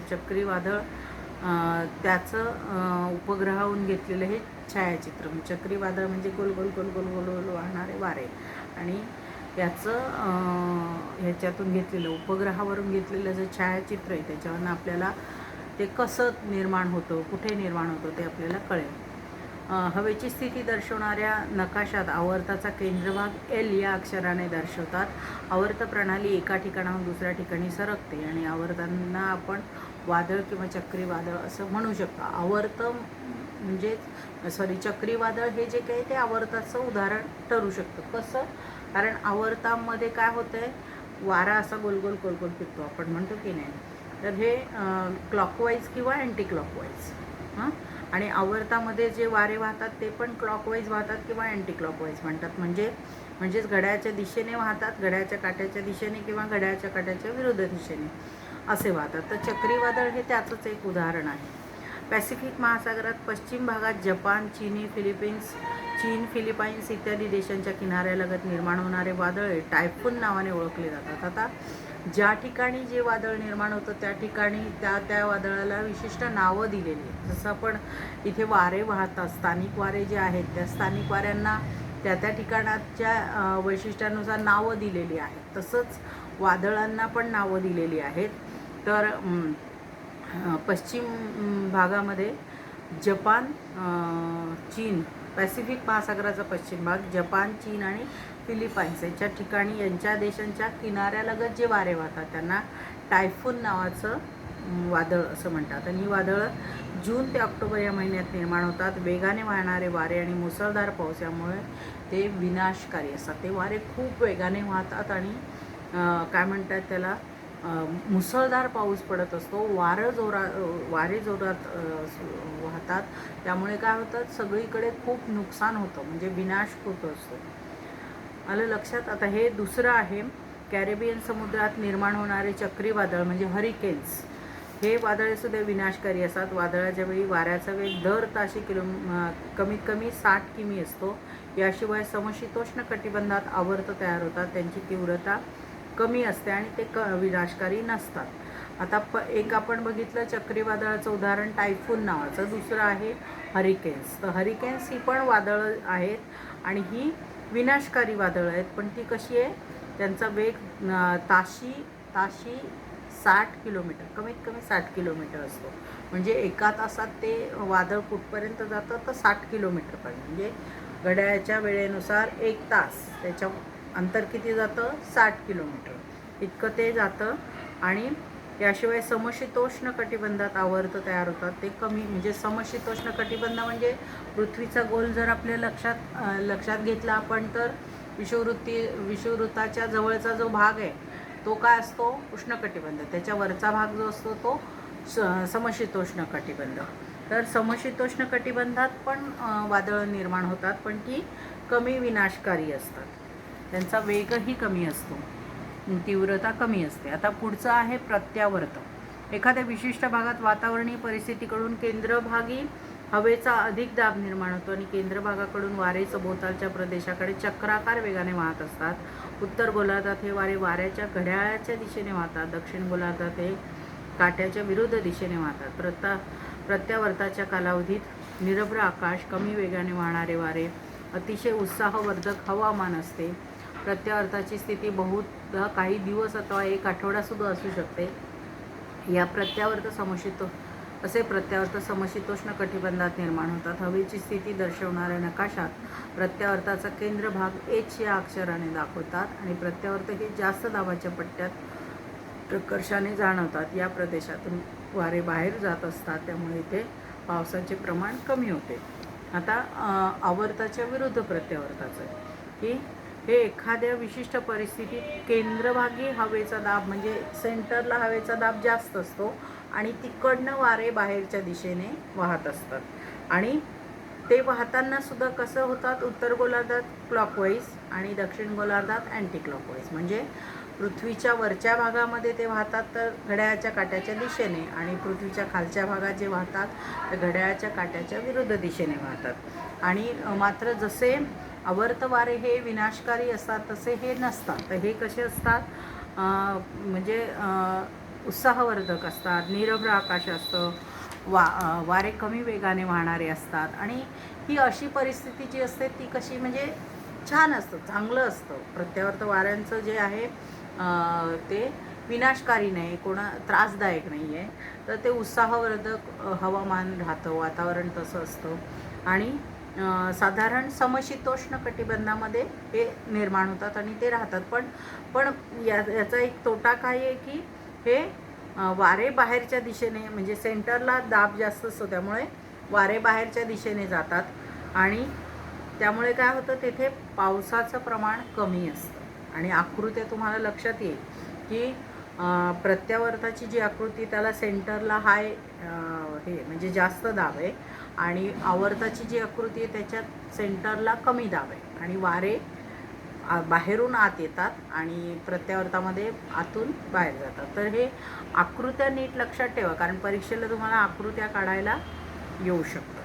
त्याचं उपग्रहाहून घेतलेलं हे छायाचित्र. चक्रीवादळ म्हणजे गोल गोल गोल गोल गोल गोल वाहणारे वारे आणि याचं ह्याच्यातून घेतलेलं, उपग्रहावरून घेतलेलं जे छायाचित्र आहे त्याच्यावरून आपल्याला ते कसं निर्माण होतं, कुठे निर्माण होतं ते आपल्याला कळेल. हवेची स्थिती दर्शवणाऱ्या नकाशात आवर्ताचा केंद्रभाग एल या अक्षराने दर्शवतात. आवर्त प्रणाली एका ठिकाणाहून दुसऱ्या ठिकाणी सरकते आणि आवर्तांना आपण वादळ किंवा चक्रीवादळ असं म्हणू शकतो. आवर्त म्हणजे चक्रीवादळ हे जे काही ते आवर्ताचं उदाहरण ठरू शकतं. कसं, कारण आवर्तामध्ये काय होतं आहे, वारा असा गोल गोल गोल गोल फिरतो, आपण म्हणतो की नाही, तर हे क्लॉकवाईज किंवा अँटी क्लॉकवाईज. आणि आवर्तामध्ये जे वारे वाहतात ते पण क्लॉकवाईज वाहतात किंवा अँटी क्लॉकवाईज म्हणतात. म्हणजेच घड्याळाच्या दिशेने वाहतात, घड्याळाच्या काट्याच्या दिशेने किंवा घड्याळाच्या काट्याच्या विरुद्ध दिशेने असे वाहतात. तर चक्रीवादळ हे त्याचंच एक उदाहरण आहे. पॅसिफिक महासागरात पश्चिम भागात जपान, चीन, फिलिपाईन्स इत्यादी देशांच्या किनाऱ्यालगत निर्माण होणारे वादळ टायफून नावाने ओळखले जातात. आता ज्या ठिकाणी जे वादळ निर्माण होतं त्या ठिकाणी त्या वादळाला विशिष्ट नावं दिलेली आहेत. जसं आपण इथे वारे वाहतात, स्थानिक वारे जे आहेत त्या स्थानिक वाऱ्यांना त्या ठिकाणाच्या वैशिष्ट्यानुसार नावं दिलेली आहेत. तसंच वादळांना पण नावं दिलेली आहेत. तर पश्चिम भागामध्ये जपान, चीन, पॅसिफिक महासागराचा पश्चिम भाग, जपान, चीन आणि फिलिपाईन्स यांच्या देशांच्या किनाऱ्यालगत जे वारे वाहतात त्यांना टायफून नावाचं वादळ असं म्हणतात. आणि ही वादळं जून ते ऑक्टोबर या महिन्यात निर्माण होतात. वेगाने वाहणारे वारे आणि मुसळधार पाऊस यामुळे ते विनाशकारी असतात. ते वारे खूप वेगाने वाहतात आणि काय म्हणतात त्याला, मुसळधार पाऊस पडत असतो, वारे जोरात वाहतात. त्यामुळे काय होतं, सगळीकडे खूप नुकसान होतं, म्हणजे विनाश होत असतो. आलं लक्षात. आता हे दुसरं आहे, कॅरेबियन समुद्रात निर्माण होणारे चक्रीवादळ म्हणजे हरिकेन्स. हे वादळेसुद्धा विनाशकारी असतात. वादळाच्या वेळी वाऱ्याचा वेग दर ताशी कमीत कमी 60 किमी असतो. याशिवाय समशीतोष्ण कटिबंधात आवर्त तयार होतात, त्यांची तीव्रता कमी असते आणि ते विनाशकारी नसतात. आता एक आपण बघितलं चक्रीवादळाचं उदाहरण टायफून नावाचं, दुसरं आहे हरिकेन्स. तर हरिकेन्स ही पण वादळं आहेत आणि ही विनाशकारी वादळं आहेत. पण ती कशी आहे, त्यांचा वेग ताशी 60 किलोमीटर, कमीत कमी 60 किलोमीटर असतो. म्हणजे एका तासात ते वादळ कुठपर्यंत जातं तर 60 किलोमीटरपर्यंत. म्हणजे घड्याळाच्या वेळेनुसार 1 तास, त्याच्या अंतर किती जातं 60 किलोमीटर इतकं ते जातं. आणि याशिवाय समशीतोष्ण कटिबंधात आवर्त तयार होतात, ते कमी. म्हणजे समशीतोष्ण कटिबंध म्हणजे पृथ्वीचा गोल जर आपल्या लक्षात घेतला आपण, तर विषुववृत्ताच्या जवळचा जो भाग आहे तो काय असतो उष्णकटिबंध, त्याच्या वरचा भाग जो असतो तो समशीतोष्ण कटिबंध. तर समशीतोष्ण कटिबंधात पण वादळं निर्माण होतात, पण ती कमी विनाशकारी असतात, त्यांचा वेगही कमी असतो, तीव्रता कमी असते. आता पुढचं आहे प्रत्यावर्त. एखाद्या विशिष्ट भागात वातावरणीय परिस्थितीकडून केंद्रभागी हवेचा अधिक दाब निर्माण होतो आणि केंद्रभागाकडून वारे सभोवतालच्या प्रदेशाकडे चक्राकार वेगाने वाहत असतात. उत्तर गोलार्धात हे वारे वाऱ्याच्या घड्याळाच्या दिशेने वाहतात, दक्षिण गोलार्धात हे काट्याच्या विरुद्ध दिशेने वाहतात. प्रत्यावर्ताच्या कालावधीत निरभ्र आकाश, कमी वेगाने वाहणारे वारे, अतिशय उत्साहवर्धक हवामान असते. प्रत्यावर्ताची स्थिती बहुधा काही दिवस अथवा 1 आठवडासुद्धा असू शकते. या प्रत्यावर्त समशीतोष्ण कटिबंधात निर्माण होतात. हवेची स्थिती दर्शवणाऱ्या नकाशात प्रत्यावर्ताचा केंद्रभाग एच या अक्षराने दाखवतात आणि प्रत्यावर्त हे जास्त दाबाच्या पट्ट्यात प्रकर्षाने जाणवतात. या प्रदेशातून वारे बाहेर जात असतात, त्यामुळे इथे पावसाचे प्रमाण कमी होते. आता आवर्ताच्या विरुद्ध प्रत्यावर्ताचं की हे एखाद्या विशिष्ट परिस्थितीत केंद्रभागी हवेचा दाब, म्हणजे सेंटरला हवेचा दाब जास्त असतो आणि तिकडनं वारे बाहेरच्या दिशेने वाहत असतात. आणि ते वाहताना सुद्धा कसं होतात, उत्तर गोलार्धात क्लॉकवाईज आणि दक्षिण गोलार्धात अँटी क्लॉकवाईज. म्हणजे पृथ्वीच्या वरच्या भागामध्ये ते वाहतात तर घड्याळाच्या काट्याच्या दिशेने, आणि पृथ्वीच्या खालच्या भागात जे वाहतात तर घड्याळाच्या काट्याच्या विरुद्ध दिशेने वाहतात. आणि मात्र जसे आवर्त वारे हे विनाशकारी असतात तसे हे नसतात. तर हे कसे असतात, म्हणजे उत्साहवर्धक असतात, निरभ्र आकाश असतं, वारे कमी वेगाने वाहणारे असतात. आणि ही अशी परिस्थिती जी असते ती कशी म्हणजे छान असतं, चांगलं असतं. प्रत्यावर्त वाऱ्यांचं जे आहे ते विनाशकारी नाही, त्रासदायक नाही आहे. तर ते उत्साहवर्धक हवामान राहतं, वातावरण तसं असतं. आणि साधारण समशीतोष्ण कटिबंधामध्ये हे निर्माण होतात आणि ते राहतात. पण याचा एक तोटा काय आहे की हे वारे बाहेरच्या दिशेने, म्हणजे सेंटरला दाब जास्त असतो त्यामुळे वारे बाहेरच्या दिशेने जातात आणि त्यामुळे काय होतं, तेथे पावसाचं प्रमाण कमी असतं. आणि आकृत्या तुम्हाला लक्षात येईल की प्रत्यावर्ताची जी आकृती, त्याला सेंटरला हे म्हणजे जास्त दाब आहे, आणि आवर्ताची जी आकृती आहे त्याच्यात सेंटरला कमी दाब आहे आणि वारे बाहेरून आत येतात आणि प्रत्यावर्तामध्ये आतून बाहेर जातात. तर हे आकृत्या नीट लक्षात ठेवा, कारण परीक्षेला तुम्हाला आकृत्या काढायला येऊ शकतं.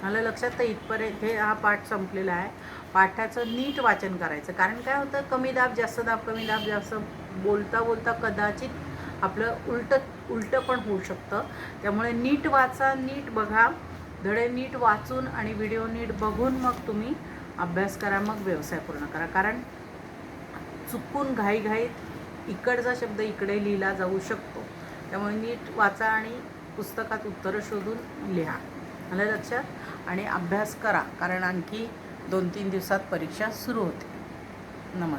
मला लक्षात, तर इथपर्यंत हा पाठ संपलेला आहे. पाठाचं नीट वाचन करायचं, कारण काय होतं, कमी दाब जास्त दाब, कमी दाब जास्त, बोलता बोलता कदाचित आपलं उलटं पण होऊ शकतं. त्यामुळे नीट वाचा, नीट बघा, धडे नीट वाचून आणि व्हिडिओ नीट बघून मग तुम्ही अभ्यास करा, मग व्यवसाय पूर्ण करा. कारण चुकून घाईघाईत इकडचा शब्द इकडे लिहिला जाऊ शकतो. त्यामुळे नीट वाचा आणि पुस्तकात उत्तरं शोधून लिहा. मला लक्षात, आणि अभ्यास करा, कारण आणखी 2-3 दिवसात परीक्षा सुरू होते. नमस्कार.